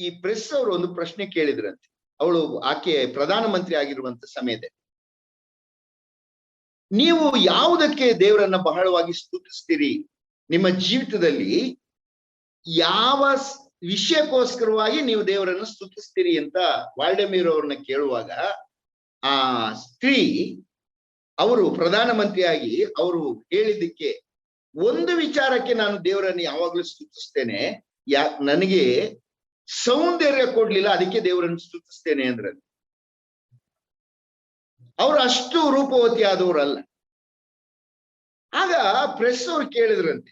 ಈ ಪ್ರೆಸ್ ಅವರು ಒಂದು ಪ್ರಶ್ನೆ ಕೇಳಿದ್ರಂತೆ. ಆಕೆ ಪ್ರಧಾನಮಂತ್ರಿ ಆಗಿರುವಂತ ಸಮಯದಲ್ಲಿ, ನೀವು ಯಾವುದಕ್ಕೆ ದೇವರನ್ನ ಬಹಳವಾಗಿ ಸ್ತುತಿಸ್ತೀರಿ? ನಿಮ್ಮ ಜೀವಿತದಲ್ಲಿ ಯಾವ ವಿಷಯಕ್ಕೋಸ್ಕರವಾಗಿ ನೀವು ದೇವರನ್ನ ಸ್ತುತಿಸ್ತೀರಿ ಅಂತ ವಾಲ್ಡಮೀರ್ ಅವ್ರನ್ನ ಕೇಳುವಾಗ, ಆ ಸ್ತ್ರೀ ಅವರು ಪ್ರಧಾನಮಂತ್ರಿಯಾಗಿ ಅವರು ಹೇಳಿದ್ದಕ್ಕೆ, ಒಂದು ವಿಚಾರಕ್ಕೆ ನಾನು ದೇವರನ್ನು ಯಾವಾಗ್ಲೂ ಸ್ತುತಿಸ್ತೇನೆ, ನನಗೆ ಸೌಂದರ್ಯ ಕೊಡ್ಲಿಲ್ಲ, ಅದಕ್ಕೆ ದೇವರನ್ನು ಸ್ತುತಿಸ್ತೇನೆ ಅಂದ್ರೆ. ಅವ್ರು ಅಷ್ಟು ರೂಪವತಿ ಆದವರಲ್ಲ. ಆಗ ಪ್ರೆಸ್ ಅವ್ರು ಕೇಳಿದ್ರಂತೆ,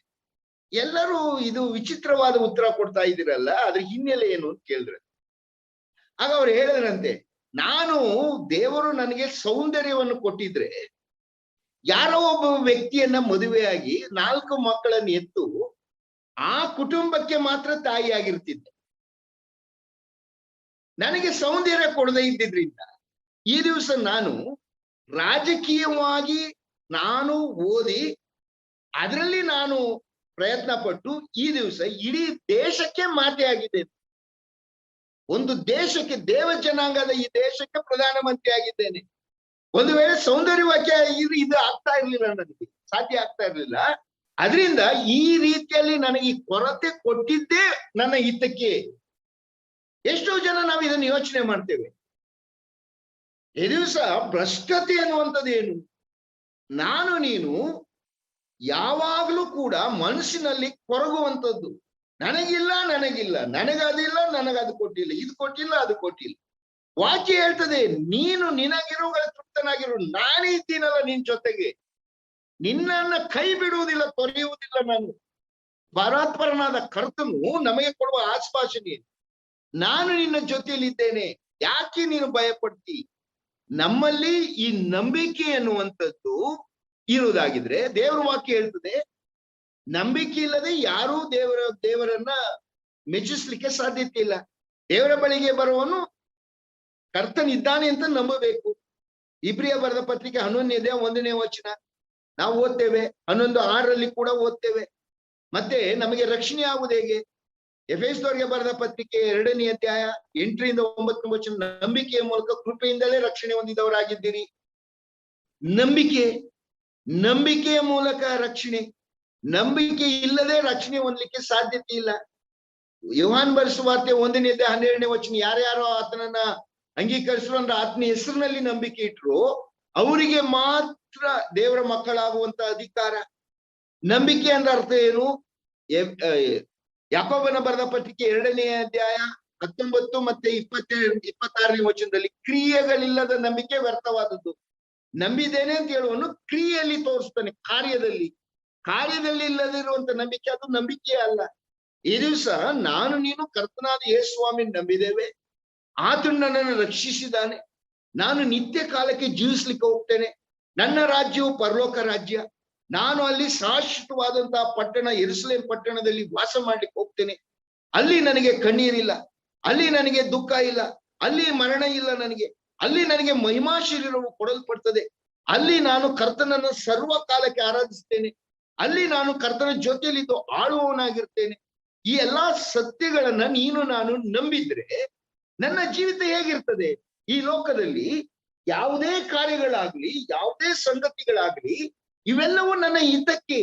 ಎಲ್ಲರೂ ಇದು ವಿಚಿತ್ರವಾದ ಉತ್ತರ ಕೊಡ್ತಾ ಇದ್ದೀರಲ್ಲ, ಅದ್ರ ಹಿನ್ನೆಲೆ ಏನು ಅಂತ ಕೇಳಿದ್ರಂತೆ. ಆಗ ಅವ್ರು ಹೇಳಿದ್ರಂತೆ, ನಾನು ದೇವರು ನನಗೆ ಸೌಂದರ್ಯವನ್ನು ಕೊಟ್ಟಿದ್ರೆ ಯಾರೋ ಒಬ್ಬ ವ್ಯಕ್ತಿಯನ್ನ ಮದುವೆಯಾಗಿ 4 ಮಕ್ಕಳನ್ನು ಎತ್ತು ಆ ಕುಟುಂಬಕ್ಕೆ ಮಾತ್ರ ತಾಯಿಯಾಗಿರ್ತಿದ್ದೆ. ನನಗೆ ಸೌಂದರ್ಯ ಕೊಡದೇ ಇದ್ದಿದ್ರಿಂದ ಈ ದಿವಸ ನಾನು ರಾಜಕೀಯವಾಗಿ ನಾನು ಓದಿ ಅದರಲ್ಲಿ ನಾನು ಪ್ರಯತ್ನ ಪಟ್ಟು ಈ ದಿವಸ ಇಡೀ ದೇಶಕ್ಕೆ ಮಾತೆ ಆಗಿದ್ದೇನೆ. ಒಂದು ದೇಶಕ್ಕೆ, ದೇವ ಜನಾಂಗದ ಈ ದೇಶಕ್ಕೆ ಪ್ರಧಾನಮಂತ್ರಿ ಆಗಿದ್ದೇನೆ. ಒಂದು ವೇಳೆ ಸೌಂದರ್ಯವಾಕ್ಯ ಇದು ಆಗ್ತಾ ಇರ್ಲಿಲ್ಲ, ನನಗೆ ಸಾಧ್ಯ ಆಗ್ತಾ ಇರ್ಲಿಲ್ಲ. ಅದರಿಂದ ಈ ರೀತಿಯಲ್ಲಿ ನನಗೆ ಕೊರತೆ ಕೊಟ್ಟಿದ್ದೇ ನನ್ನ ಹಿತಕ್ಕೆ. ಎಷ್ಟೋ ಜನ ನಾವು ಇದನ್ನು ಯೋಚನೆ ಮಾಡ್ತೇವೆ. ಈ ದಿವಸ ಭ್ರಷ್ಟತೆ ಅನ್ನುವಂಥದ್ದು ಏನು? ನಾನು ನೀನು ಯಾವಾಗ್ಲೂ ಕೂಡ ಮನಸ್ಸಿನಲ್ಲಿ ಕೊರಗುವಂಥದ್ದು. ನನಗಿಲ್ಲ, ನನಗದಿಲ್ಲ, ನನಗದು ಕೊಟ್ಟಿಲ್ಲ, ಇದು ಕೊಟ್ಟಿಲ್ಲ, ಅದು ಕೊಟ್ಟಿಲ್ಲ. ವಾಕ್ಯ ಹೇಳ್ತದೆ, ನೀನು ನಿನಗಿರುವುಗಳ ತೃಪ್ತನಾಗಿರು, ನಾನೇ ಇದ್ದೀನಲ್ಲ ನಿನ್ ಜೊತೆಗೆ, ನಿನ್ನನ್ನ ಕೈ ಬಿಡುವುದಿಲ್ಲ, ತೊರೆಯುವುದಿಲ್ಲ. ನಾನು ಪರಾತ್ಪರನಾದ ಕರ್ತನು ನಮಗೆ ಕೊಡುವ ಆಶ್ವಾಸನೆ, ನಾನು ನಿನ್ನ ಜೊತೆಯಲ್ಲಿ ಇದ್ದೇನೆ, ಯಾಕೆ ನೀನು ಭಯ ಪಡ್ತಿ? ನಮ್ಮಲ್ಲಿ ಈ ನಂಬಿಕೆ ಅನ್ನುವಂಥದ್ದು ಇರುವುದಾಗಿದ್ರೆ, ದೇವರ ವಾಕ್ಯ ಹೇಳ್ತದೆ, ನಂಬಿಕೆ ಇಲ್ಲದೆ ಯಾರೂ ದೇವರನ್ನ ಮೆಚ್ಚಿಸ್ಲಿಕ್ಕೆ ಸಾಧ್ಯತೆ ಇಲ್ಲ. ದೇವರ ಬಳಿಗೆ ಬರುವವನು ಕರ್ತನಿದ್ದಾನೆ ಅಂತ ನಂಬಬೇಕು. ಇಬ್ರಿಯ ಬರೆದ ಪತ್ರಿಕೆ 11ನೇ ಅಧ್ಯಾಯ 1ನೇ ವಚನ ನಾವು ಓದ್ತೇವೆ, 11:6 ಕೂಡ ಓದ್ತೇವೆ. ಮತ್ತೆ ನಮಗೆ ರಕ್ಷಣೆ ಆಗುವುದು ಹೇಗೆ? ಎಫೆಸದವರಿಗೆ ಬರೆದ ಪತ್ರಿಕೆ 2ನೇ ಅಧ್ಯಾಯ 8ರಿಂದ 9 ವಚನ, ನಂಬಿಕೆಯ ಮೂಲಕ ಕೃಪೆಯಿಂದಲೇ ರಕ್ಷಣೆ ಹೊಂದಿದವರಾಗಿದ್ದೀರಿ. ನಂಬಿಕೆಯ ಮೂಲಕ ರಕ್ಷಣೆ. ನಂಬಿಕೆ ಇಲ್ಲದೆ ರಕ್ಷಣೆ ಹೊಂದಲಿಕ್ಕೆ ಸಾಧ್ಯತೆ ಇಲ್ಲ. ಯೋಹಾನ್ ಬರೆಸುವ ವಾರ್ತೆ 1ನೇ ಅಧ್ಯಾಯ 12ನೇ ವಚನ, ಯಾರ್ಯಾರೋ ಆತನನ್ನ ಅಂಗೀಕರಿಸುವ ಅಂದ್ರೆ ಆತನ ಹೆಸರಿನಲ್ಲಿ ನಂಬಿಕೆ ಇಟ್ರು ಅವರಿಗೆ ಮಾತ್ರ ದೇವರ ಮಕ್ಕಳಾಗುವಂತ ಅಧಿಕಾರ. ನಂಬಿಕೆ ಅಂದ್ರೆ ಅರ್ಥ ಏನು? ಯಾಕೋಬನ ಬರೆದ ಪತ್ರಿಕೆ 2ನೇ ಅಧ್ಯಾಯ 19 ಮತ್ತೆ 26ನೇ ವಚನದಲ್ಲಿ ಕ್ರಿಯೆಗಳಿಲ್ಲದ ನಂಬಿಕೆ ವ್ಯರ್ಥವಾದದ್ದು. ನಂಬಿದ್ದೇನೆ ಅಂತ ಹೇಳುವನು ಕ್ರಿಯೆಯಲ್ಲಿ ತೋರಿಸ್ತಾನೆ, ಕಾರ್ಯದಲ್ಲಿ ಇಲ್ಲದಿರುವಂತ ನಂಬಿಕೆ ಅದು ನಂಬಿಕೆ ಅಲ್ಲ. ಈ ದಿವಸ ನಾನು ನೀನು ಕರ್ತನಾದ ಯೇಸು ಸ್ವಾಮಿ ನಂಬಿದ್ದೇವೆ, ಆತನು ನನ್ನನ್ನು ರಕ್ಷಿಸಿದ್ದಾನೆ, ನಾನು ನಿತ್ಯ ಕಾಲಕ್ಕೆ ಜೀವಿಸ್ಲಿಕ್ಕೆ ಹೋಗ್ತೇನೆ, ನನ್ನ ರಾಜ್ಯವು ಪರಲೋಕ ರಾಜ್ಯ, ನಾನು ಅಲ್ಲಿ ಶಾಶ್ವತವಾದಂತಹ ಪಟ್ಟಣ ಯೆರೂಸಲೇಮ್ ಪಟ್ಟಣದಲ್ಲಿ ವಾಸ ಮಾಡ್ಲಿಕ್ಕೆ ಹೋಗ್ತೇನೆ, ಅಲ್ಲಿ ನನಗೆ ಕಣ್ಣೀರಿಲ್ಲ, ಅಲ್ಲಿ ನನಗೆ ದುಃಖ ಇಲ್ಲ, ಅಲ್ಲಿ ಮರಣ ಇಲ್ಲ, ಅಲ್ಲಿ ನನಗೆ ಮಹಿಮಾ ಶರೀರವು ಕೊಡಲ್ಪಡ್ತದೆ, ಅಲ್ಲಿ ನಾನು ಕರ್ತನನ್ನು ಸರ್ವ ಕಾಲಕ್ಕೆ ಆರಾಧಿಸ್ತೇನೆ, ಅಲ್ಲಿ ನಾನು ಕರ್ತನ ಜೊತೆಯಲ್ಲಿದ್ದು ಆಳುವವನಾಗಿರ್ತೇನೆ. ಈ ಎಲ್ಲಾ ಸತ್ಯಗಳನ್ನ ನೀನು ನಾನು ನಂಬಿದ್ರೆ ನನ್ನ ಜೀವಿತ ಹೇಗಿರ್ತದೆ? ಈ ಲೋಕದಲ್ಲಿ ಯಾವುದೇ ಕಾರ್ಯಗಳಾಗ್ಲಿ, ಯಾವುದೇ ಸಂಗತಿಗಳಾಗ್ಲಿ, ಇವೆಲ್ಲವೂ ನನ್ನ ಹಿತಕ್ಕೆ.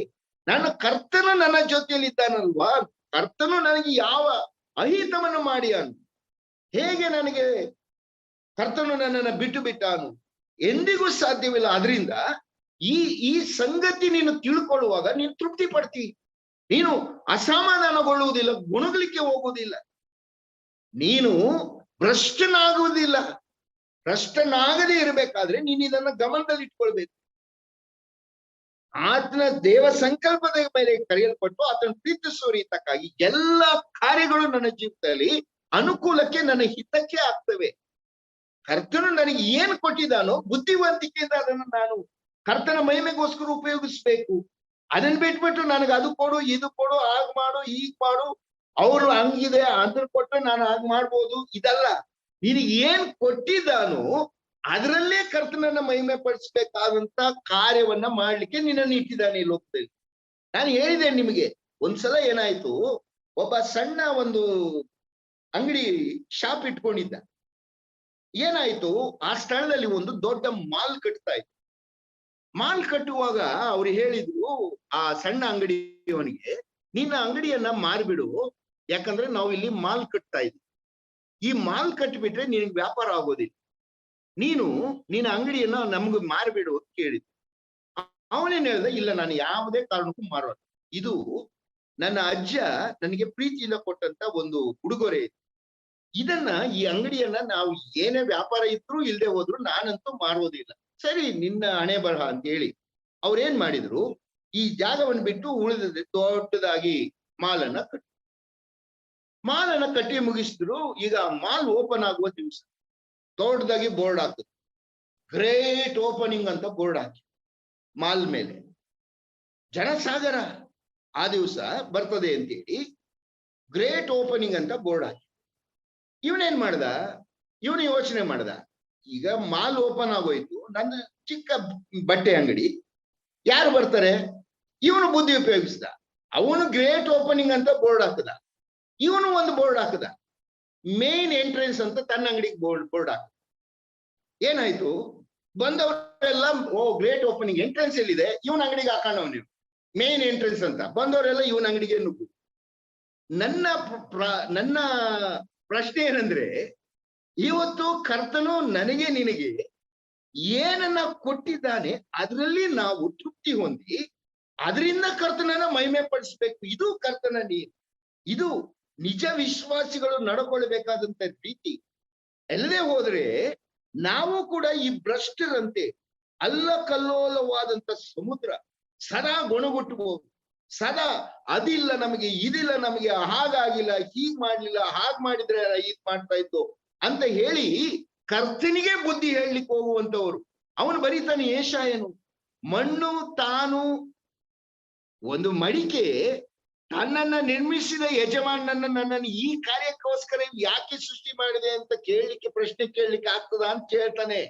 ನನ್ನ ಕರ್ತನು ನನ್ನ ಜೊತೆಯಲ್ಲಿ ಇದ್ದಾನಲ್ವಾ, ಕರ್ತನು ನನಗೆ ಯಾವ ಅಹಿತವನ್ನು ಮಾಡಿಯಾನು, ಹೇಗೆ ನನಗೆ ಕರ್ತನು ನನ್ನನ್ನು ಬಿಟ್ಟು ಬಿಟ್ಟಾನು, ಎಂದಿಗೂ ಸಾಧ್ಯವಿಲ್ಲ. ಆದ್ರಿಂದ ಈ ಸಂಗತಿ ನೀನು ತಿಳ್ಕೊಳ್ಳುವಾಗ ನೀನು ತೃಪ್ತಿ ಪಡ್ತಿ, ನೀನು ಅಸಮಾಧಾನಗೊಳ್ಳುವುದಿಲ್ಲ, ಗುಣಗಲಿಕ್ಕೆ ಹೋಗುವುದಿಲ್ಲ, ನೀನು ಭ್ರಷ್ಟನಾಗುವುದಿಲ್ಲ. ಭ್ರಷ್ಟನಾಗದೇ ಇರಬೇಕಾದ್ರೆ ನೀನು ಇದನ್ನ ಗಮನದಲ್ಲಿ ಇಟ್ಕೊಳ್ಬೇಕು. ಆತನ ದೇವ ಸಂಕಲ್ಪದ ಮೇಲೆ ಕರೆಯಲ್ಪಟ್ಟು ಆತನ ಪ್ರೀತಿಸುವ ರೀತಕ್ಕಾಗಿ ಎಲ್ಲ ಕಾರ್ಯಗಳು ನನ್ನ ಜೀವಿತದಲ್ಲಿ ಅನುಕೂಲಕ್ಕೆ, ನನ್ನ ಹಿತಕ್ಕೆ ಆಗ್ತವೆ. ಕರ್ತನು ನನಗೆ ಏನು ಕೊಟ್ಟಿದ್ದಾನೋ ಬುದ್ಧಿವಂತಿಕೆಯಿಂದ ಅದನ್ನು ನಾನು ಕರ್ತನ ಮಹಿಮೆಗೋಸ್ಕರ ಉಪಯೋಗಿಸ್ಬೇಕು. ಅದನ್ನ ಬಿಟ್ಬಿಟ್ಟು ನನಗೆ ಅದು ಕೊಡು, ಇದು ಕೊಡು, ಹಾಗ್ ಮಾಡು, ಹೀಗ್ ಮಾಡು, ಅವ್ರು ಹಂಗಿದೆ ಅದ್ರ ಕೊಟ್ಟು ನಾನು ಹಾಗೆ ಮಾಡ್ಬೋದು, ಇದಲ್ಲ. ನಿನಗೆ ಏನ್ ಕೊಟ್ಟಿದ್ದಾನೋ ಅದರಲ್ಲೇ ಕರ್ತನನ್ನ ಮಹಿಮೆ ಪಡಿಸ್ಬೇಕಾದಂತ ಕಾರ್ಯವನ್ನ ಮಾಡ್ಲಿಕ್ಕೆ ನಿನ್ನನ್ನು ಇಟ್ಟಿದ್ದಾನೆ ಈ ಲೋಕದಲ್ಲಿ. ನಾನು ಹೇಳಿದೆ ನಿಮಗೆ, ಒಂದ್ಸಲ ಏನಾಯ್ತು, ಒಬ್ಬ ಸಣ್ಣ ಒಂದು ಅಂಗಡಿ ಶಾಪ್ ಇಟ್ಕೊಂಡಿದ್ದ. ಏನಾಯ್ತು, ಆ ಸ್ಥಳದಲ್ಲಿ ಒಂದು ದೊಡ್ಡ ಮಾಲ್ ಕಟ್ತಾ ಇತ್ತು. ಮಾಲ್ ಕಟ್ಟುವಾಗ ಅವ್ರು ಹೇಳಿದ್ರು ಆ ಸಣ್ಣ ಅಂಗಡಿಯವನಿಗೆ, ನಿನ್ನ ಅಂಗಡಿಯನ್ನ ಮಾರ್ಬಿಡು, ಯಾಕಂದ್ರೆ ನಾವು ಇಲ್ಲಿ ಮಾಲ್ ಕಟ್ತಾ ಇದ್ವಿ, ಈ ಮಾಲ್ ಕಟ್ಟಿಬಿಟ್ರೆ ನಿನಗೆ ವ್ಯಾಪಾರ ಆಗೋದಿಲ್ಲ, ನಿನ್ನ ಅಂಗಡಿಯನ್ನ ನಮ್ಗೆ ಮಾರ್ಬಿಡು ಅಂತ ಕೇಳಿದ್ರು. ಅವನೇನ್ ಹೇಳ್ದ, ಇಲ್ಲ ನಾನು ಯಾವುದೇ ಕಾರಣಕ್ಕೂ ಮಾರೋದು, ಇದು ನನ್ನ ಅಜ್ಜ ನನಗೆ ಪ್ರೀತಿಯಿಂದ ಕೊಟ್ಟಂತ ಒಂದು ಉಡುಗೊರೆ, ಇದನ್ನ ಈ ಅಂಗಡಿಯನ್ನ ನಾವು ಏನೇ ವ್ಯಾಪಾರ ಇದ್ರು ಇಲ್ಲದೆ ಹೋದ್ರು ನಾನಂತೂ ಮಾರೋದಿಲ್ಲ. ಸರಿ, ನಿನ್ನ ಹಣೆ ಬರಹ ಅಂತ ಹೇಳಿ ಅವ್ರೇನ್ ಮಾಡಿದ್ರು, ಈ ಜಾಗವನ್ನು ಬಿಟ್ಟು ಉಳಿದ ದೊಡ್ಡದಾಗಿ ಮಾಲನ್ನ ಕಟ್ಟಿ ಮುಗಿಸಿದ್ರು. ಈಗ ಮಾಲ್ ಓಪನ್ ಆಗುವ ದಿವಸ ದೊಡ್ಡದಾಗಿ ಬೋರ್ಡ್ ಹಾಕಿದ್ರು, ಗ್ರೇಟ್ ಓಪನಿಂಗ್ ಅಂತ ಬೋರ್ಡ್ ಹಾಕಿ ಮಾಲ್ ಮೇಲೆ. ಜನಸಾಗರ ಆ ದಿವಸ ಬರ್ತದೆ ಅಂತೇಳಿ ಗ್ರೇಟ್ ಓಪನಿಂಗ್ ಅಂತ ಬೋರ್ಡ್ ಹಾಕಿ. ಇವನೇನ್ ಮಾಡ್ದ, ಇವನು ಯೋಚನೆ ಮಾಡ್ದ, ಈಗ ಮಾಲ್ ಓಪನ್ ಆಗೋಯ್ತು, ನನ್ನ ಚಿಕ್ಕ ಬಟ್ಟೆ ಅಂಗಡಿ ಯಾರು ಬರ್ತಾರೆ, ಇವನು ಬುದ್ಧಿ ಉಪಯೋಗಿಸ್ದ. ಅವನು ಗ್ರೇಟ್ ಓಪನಿಂಗ್ ಅಂತ ಬೋರ್ಡ್ ಹಾಕದ, ಇವನು ಒಂದು ಬೋರ್ಡ್ ಹಾಕದ, ಮೇನ್ ಎಂಟ್ರೆನ್ಸ್ ಅಂತ ತನ್ನ ಅಂಗಡಿಗೆ ಬೋರ್ಡ್ ಹಾಕದ. ಏನಾಯ್ತು, ಬಂದವರೆಲ್ಲ ಓ ಗ್ರೇಟ್ ಓಪನಿಂಗ್ ಎಂಟ್ರೆನ್ಸ್ ಎಲ್ಲಿದೆ, ಇವನ ಅಂಗಡಿಗೆ ಹಾಕೋಣ, ನೀವು ಮೇನ್ ಎಂಟ್ರೆನ್ಸ್ ಅಂತ. ಬಂದವರೆಲ್ಲ ಇವನ ಅಂಗಡಿಗೆ ನುಗ್ಗು. ನನ್ನ ಪ್ರಶ್ನೆ ಏನಂದ್ರೆ, ಇವತ್ತು ಕರ್ತನು ನನಗೆ ನಿನಗೆ ಏನನ್ನ ಕೊಟ್ಟಿದ್ದಾನೆ ಅದರಲ್ಲಿ ನಾವು ತೃಪ್ತಿ ಹೊಂದಿ ಅದರಿಂದ ಕರ್ತನನ್ನ ಮಹಿಮೆ ಪಡಿಸ್ಬೇಕು. ಇದು ಕರ್ತನ ನೀರು, ಇದು ನಿಜ ವಿಶ್ವಾಸಿಗಳು ನಡ್ಕೊಳ್ಬೇಕಾದಂತ ರೀತಿ. ಎಲ್ಲೇ ಹೋದ್ರೆ ನಾವು ಕೂಡ ಈ ಭ್ರಷ್ಟರಂತೆ ಅಲ್ಲಕಲ್ಲೋಲವಾದಂತ ಸಮುದ್ರ, ಸದಾ ಗೊಣಗುಟ್ಟಬಹುದು, ಸದಾ ಅದಿಲ್ಲ ನಮಗೆ, ಇದಿಲ್ಲ ನಮಗೆ, ಹಾಗಾಗಿಲ್ಲ, ಹೀಗ್ ಮಾಡ್ಲಿಲ್ಲ, ಹಾಗ್ ಮಾಡಿದ್ರೆ ಹೀಗ್ ಮಾಡ್ತಾ ಇತ್ತು ಅಂತ ಹೇಳಿ ಕರ್ತನಿಗೆ ಬುದ್ಧಿ ಹೇಳಲಿಕ್ಕೆ ಹೋಗುವಂತವ್ರು. ಅವನು ಬರೀತಾನೆ ಯೆಶಾಯನು, ಮಣ್ಣು ತಾನು ಒಂದು ಮಡಿಕೆ ತನ್ನನ್ನ ನಿರ್ಮಿಸಿದ ಯಜಮಾನನನ್ನ ನನ್ನನ್ನು ಈ ಕಾರ್ಯಕ್ಕೋಸ್ಕರ ಯಾಕೆ ಸೃಷ್ಟಿ ಮಾಡಿದೆ ಅಂತ ಪ್ರಶ್ನೆ ಕೇಳಲಿಕ್ಕೆ ಆಗ್ತದ ಅಂತ ಹೇಳ್ತಾನೆ.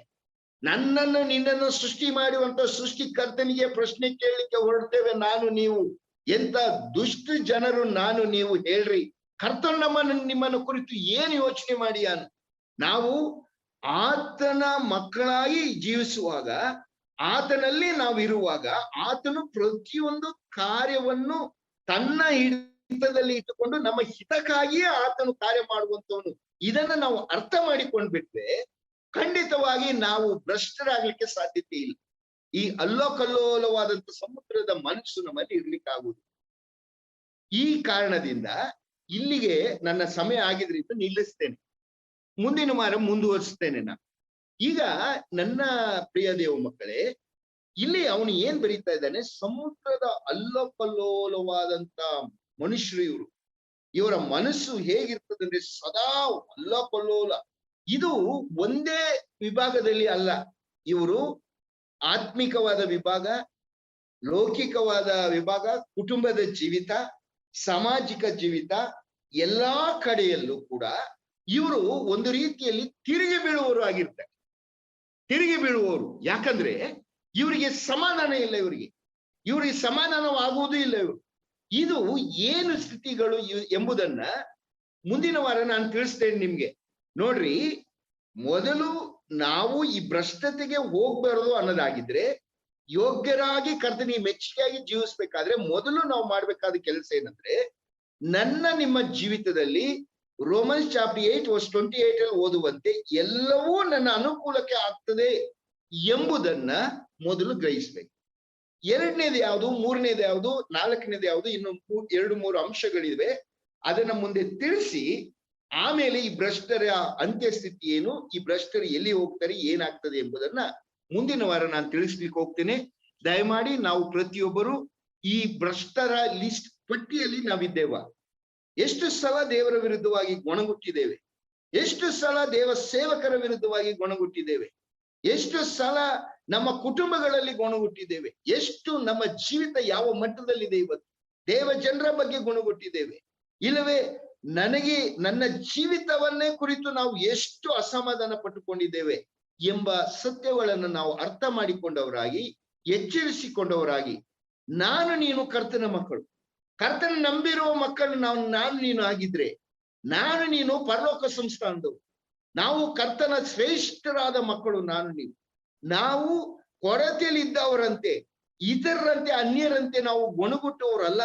ನನ್ನನ್ನು ನಿನ್ನನ್ನು ಸೃಷ್ಟಿ ಮಾಡುವಂತ ಸೃಷ್ಟಿಕರ್ತನಿಗೆ ಪ್ರಶ್ನೆ ಕೇಳಲಿಕ್ಕೆ ಹೊರಡ್ತೇವೆ ನಾನು ನೀವು. ಎಂತ ದುಷ್ಟ ಜನರು ನಾನು ನೀವು ಹೇಳ್ರಿ. ಕರ್ತನ ನಿಮ್ಮನ್ನು ಕುರಿತು ಏನು ಯೋಚನೆ ಮಾಡಿಯಾನು? ನಾವು ಆತನ ಮಕ್ಕಳಾಗಿ ಜೀವಿಸುವಾಗ, ಆತನಲ್ಲಿ ನಾವು ಇರುವಾಗ, ಆತನು ಪ್ರತಿಯೊಂದು ಕಾರ್ಯವನ್ನು ತನ್ನ ಹಿಡಿತದಲ್ಲಿ ಇಟ್ಟುಕೊಂಡು ನಮ್ಮ ಹಿತಕ್ಕಾಗಿಯೇ ಆತನು ಕಾರ್ಯ ಮಾಡುವಂತವನು. ಇದನ್ನ ನಾವು ಅರ್ಥ ಮಾಡಿಕೊಂಡ್ಬಿಟ್ರೆ ಖಂಡಿತವಾಗಿ ನಾವು ಭ್ರಷ್ಟರಾಗ್ಲಿಕ್ಕೆ ಸಾಧ್ಯತೆ ಇಲ್ಲ. ಈ ಅಲ್ಲೋಕಲ್ಲೋಲವಾದಂತ ಸಮುದ್ರದ ಮನಸ್ಸು ನಮ್ಮಲ್ಲಿ ಇರ್ಲಿಕ್ಕಾಗುವುದು. ಈ ಕಾರಣದಿಂದ ಇಲ್ಲಿಗೆ ನನ್ನ ಸಮಯ ಆಗಿದ್ರಿಂದ ನಿಲ್ಲಿಸ್ತೇನೆ. ಮುಂದಿನ ವಾರ ಮುಂದುವರಿಸ್ತೇನೆ ನಾನು. ಈಗ ನನ್ನ ಪ್ರಿಯ ದೇವ ಮಕ್ಕಳೇ, ಇಲ್ಲಿ ಅವನು ಏನ್ ಬರೀತಾ ಇದ್ದಾನೆ, ಸಮುದ್ರದ ಅಲ್ಲೋಕಲ್ಲೋಲವಾದಂತ ಮನುಷ್ಯರು ಇವರು. ಇವರ ಮನಸ್ಸು ಹೇಗಿರ್ತದಂದ್ರೆ ಸದಾ ಅಲ್ಲೋಕಲ್ಲೋಲ. ಇದು ಒಂದೇ ವಿಭಾಗದಲ್ಲಿ ಅಲ್ಲ, ಇವರು ಆತ್ಮಿಕವಾದ ವಿಭಾಗ, ಲೌಕಿಕವಾದ ವಿಭಾಗ, ಕುಟುಂಬದ ಜೀವಿತ, ಸಾಮಾಜಿಕ ಜೀವಿತ, ಎಲ್ಲಾ ಕಡೆಯಲ್ಲೂ ಕೂಡ ಇವರು ಒಂದು ರೀತಿಯಲ್ಲಿ ತಿರುಗಿ ಬೀಳುವವರು ಆಗಿರ್ತಾರೆ. ತಿರುಗಿ ಬೀಳುವವರು ಯಾಕಂದ್ರೆ ಇವರಿಗೆ ಸಮಾಧಾನ ಇಲ್ಲ. ಇವರಿಗೆ ಸಮಾಧಾನವಾಗುವುದೂ ಇಲ್ಲ. ಇದು ಏನು ಸ್ಥಿತಿಗಳು ಎಂಬುದನ್ನ ಮುಂದಿನ ವಾರ ನಾನು ತಿಳಿಸ್ತೇನೆ ನಿಮ್ಗೆ. ನೋಡ್ರಿ, ಮೊದಲು ನಾವು ಈ ಭ್ರಷ್ಟತೆಗೆ ಹೋಗ್ಬಾರದು ಅನ್ನೋದಾಗಿದ್ರೆ, ಯೋಗ್ಯರಾಗಿ ಕರ್ತನಿಗೆ ಮೆಚ್ಚುಗೆಯಾಗಿ ಜೀವಿಸ್ಬೇಕಾದ್ರೆ ಮೊದಲು ನಾವು ಮಾಡ್ಬೇಕಾದ ಕೆಲಸ ಏನಂದ್ರೆ, ನಿಮ್ಮ ಜೀವಿತದಲ್ಲಿ ರೋಮನ್ಸ್ ಚಾಪ್ಟರ್ 8:28 ಅಲ್ಲಿ ಓದುವಂತೆ ಎಲ್ಲವೂ ನನ್ನ ಅನುಕೂಲಕ್ಕೆ ಆಗ್ತದೆ ಎಂಬುದನ್ನ ಮೊದಲು ಗ್ರಹಿಸ್ಬೇಕು. ಎರಡನೇದು ಯಾವುದು, ಮೂರನೇದು ಯಾವುದು, ನಾಲ್ಕನೇದು ಯಾವುದು, ಇನ್ನು 2-3 ಅಂಶಗಳಿವೆ. ಅದನ್ನ ಮುಂದೆ ತಿಳಿಸಿ ಆಮೇಲೆ ಈ ಭ್ರಷ್ಟರ ಅಂತ್ಯಸ್ಥಿತಿ ಏನು, ಈ ಭ್ರಷ್ಟರು ಎಲ್ಲಿ ಹೋಗ್ತಾರೆ, ಏನಾಗ್ತದೆ ಎಂಬುದನ್ನ ಮುಂದಿನ ವಾರ ನಾನು ತಿಳಿಸ್ಲಿಕ್ಕೆ ಹೋಗ್ತೇನೆ. ದಯಮಾಡಿ ನಾವು ಪ್ರತಿಯೊಬ್ಬರು ಈ ಭ್ರಷ್ಟರ ಲಿಸ್ಟ್ ಪಟ್ಟಿಯಲ್ಲಿ ನಾವಿದ್ದೇವ. ಎಷ್ಟು ಸಲ ದೇವರ ವಿರುದ್ಧವಾಗಿ ಗೊಣಗುಟ್ಟಿದ್ದೇವೆ, ಎಷ್ಟು ಸಲ ದೇವ ಸೇವಕರ ವಿರುದ್ಧವಾಗಿ ಗೊಣಗುಟ್ಟಿದ್ದೇವೆ, ಎಷ್ಟು ಸಲ ನಮ್ಮ ಕುಟುಂಬಗಳಲ್ಲಿ ಗೊಣಗುಟ್ಟಿದ್ದೇವೆ, ಎಷ್ಟು ನಮ್ಮ ಜೀವಿತ ಯಾವ ಮಟ್ಟದಲ್ಲಿದೆ ಇವತ್ತು, ದೇವ ಜನರ ಬಗ್ಗೆ ಗೊಣಗುಟ್ಟಿದ್ದೇವೆ, ಇಲ್ಲವೇ ನನ್ನ ಜೀವಿತವನ್ನೇ ಕುರಿತು ನಾವು ಎಷ್ಟು ಅಸಮಾಧಾನ ಪಟ್ಟುಕೊಂಡಿದ್ದೇವೆ ಎಂಬ ಸತ್ಯಗಳನ್ನು ನಾವು ಅರ್ಥ ಮಾಡಿಕೊಂಡವರಾಗಿ, ಎಚ್ಚರಿಸಿಕೊಂಡವರಾಗಿ, ನೀನು ಕರ್ತನ ಮಕ್ಕಳು, ಕರ್ತನ ನಂಬಿರುವ ಮಕ್ಕಳು ನಾನು ನೀನು ಆಗಿದ್ರೆ, ನೀನು ಪರಲೋಕ ಸಂಸ್ಥಾನದವರು, ನಾವು ಕರ್ತನ ಶ್ರೇಷ್ಠರಾದ ಮಕ್ಕಳು, ನಾವು ಕೊರತೆಯಲ್ಲಿದ್ದವರಂತೆ, ಇತರರಂತೆ, ಅನ್ಯರಂತೆ ನಾವು ಗೊಣಗುಟ್ಟುವವರಲ್ಲ.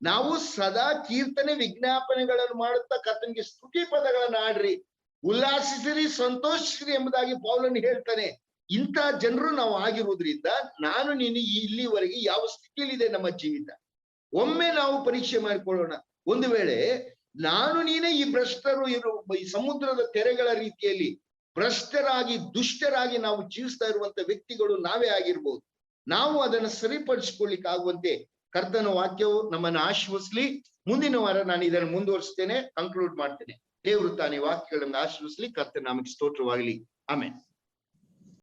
ನಾವು ಸದಾ ಕೀರ್ತನೆ ವಿಜ್ಞಾಪನೆಗಳನ್ನು ಮಾಡುತ್ತಾ ಕರ್ತನಿಗೆ ಸ್ತುತಿ ಪದಗಳನ್ನು ಆಡ್ರಿ, ಉಲ್ಲಾಸಿಸಿರಿ, ಸಂತೋಷಿಸಿರಿ ಎಂಬುದಾಗಿ ಪೌಲನು ಹೇಳ್ತಾನೆ. ಇಂಥ ಜನರು ನಾವು ಆಗಿರುವುದರಿಂದ ನೀನು ಇಲ್ಲಿವರೆಗೆ ಯಾವ ಸ್ಥಿತಿಯಲ್ಲಿದೆ ನಮ್ಮ ಜೀವಿತ, ಒಮ್ಮೆ ನಾವು ಪರೀಕ್ಷೆ ಮಾಡಿಕೊಳ್ಳೋಣ. ಒಂದು ವೇಳೆ ನೀನೇ ಈ ಭ್ರಷ್ಟರು ಈ ಸಮುದ್ರದ ತೆರೆಗಳ ರೀತಿಯಲ್ಲಿ ಭ್ರಷ್ಟರಾಗಿ, ದುಷ್ಟರಾಗಿ ನಾವು ಜೀವಿಸ್ತಾ ಇರುವಂತ ವ್ಯಕ್ತಿಗಳು ನಾವೇ ಆಗಿರ್ಬೋದು. ನಾವು ಅದನ್ನು ಸರಿಪಡಿಸಿಕೊಳ್ಳಿಕ್ಕೆ ಆಗುವಂತೆ ಕರ್ತನ ವಾಕ್ಯವು ನಮ್ಮನ್ನು ಆಶೀರ್ವದಿಸಲಿ. ಮುಂದಿನ ವಾರ ನಾನು ಇದನ್ನು ಮುಂದುವರಿಸ್ತೇನೆ, ಕನ್ಕ್ಲೂಡ್ ಮಾಡ್ತೇನೆ. ದೇವರು ತಾನೇ ವಾಕ್ಯಗಳನ್ನು ಆಶೀರ್ವದಿಸಲಿ. ಕರ್ತನ ನಾಮಕ್ಕೆ ಸ್ತೋತ್ರವಾಗಲಿ. ಆಮೆನ್.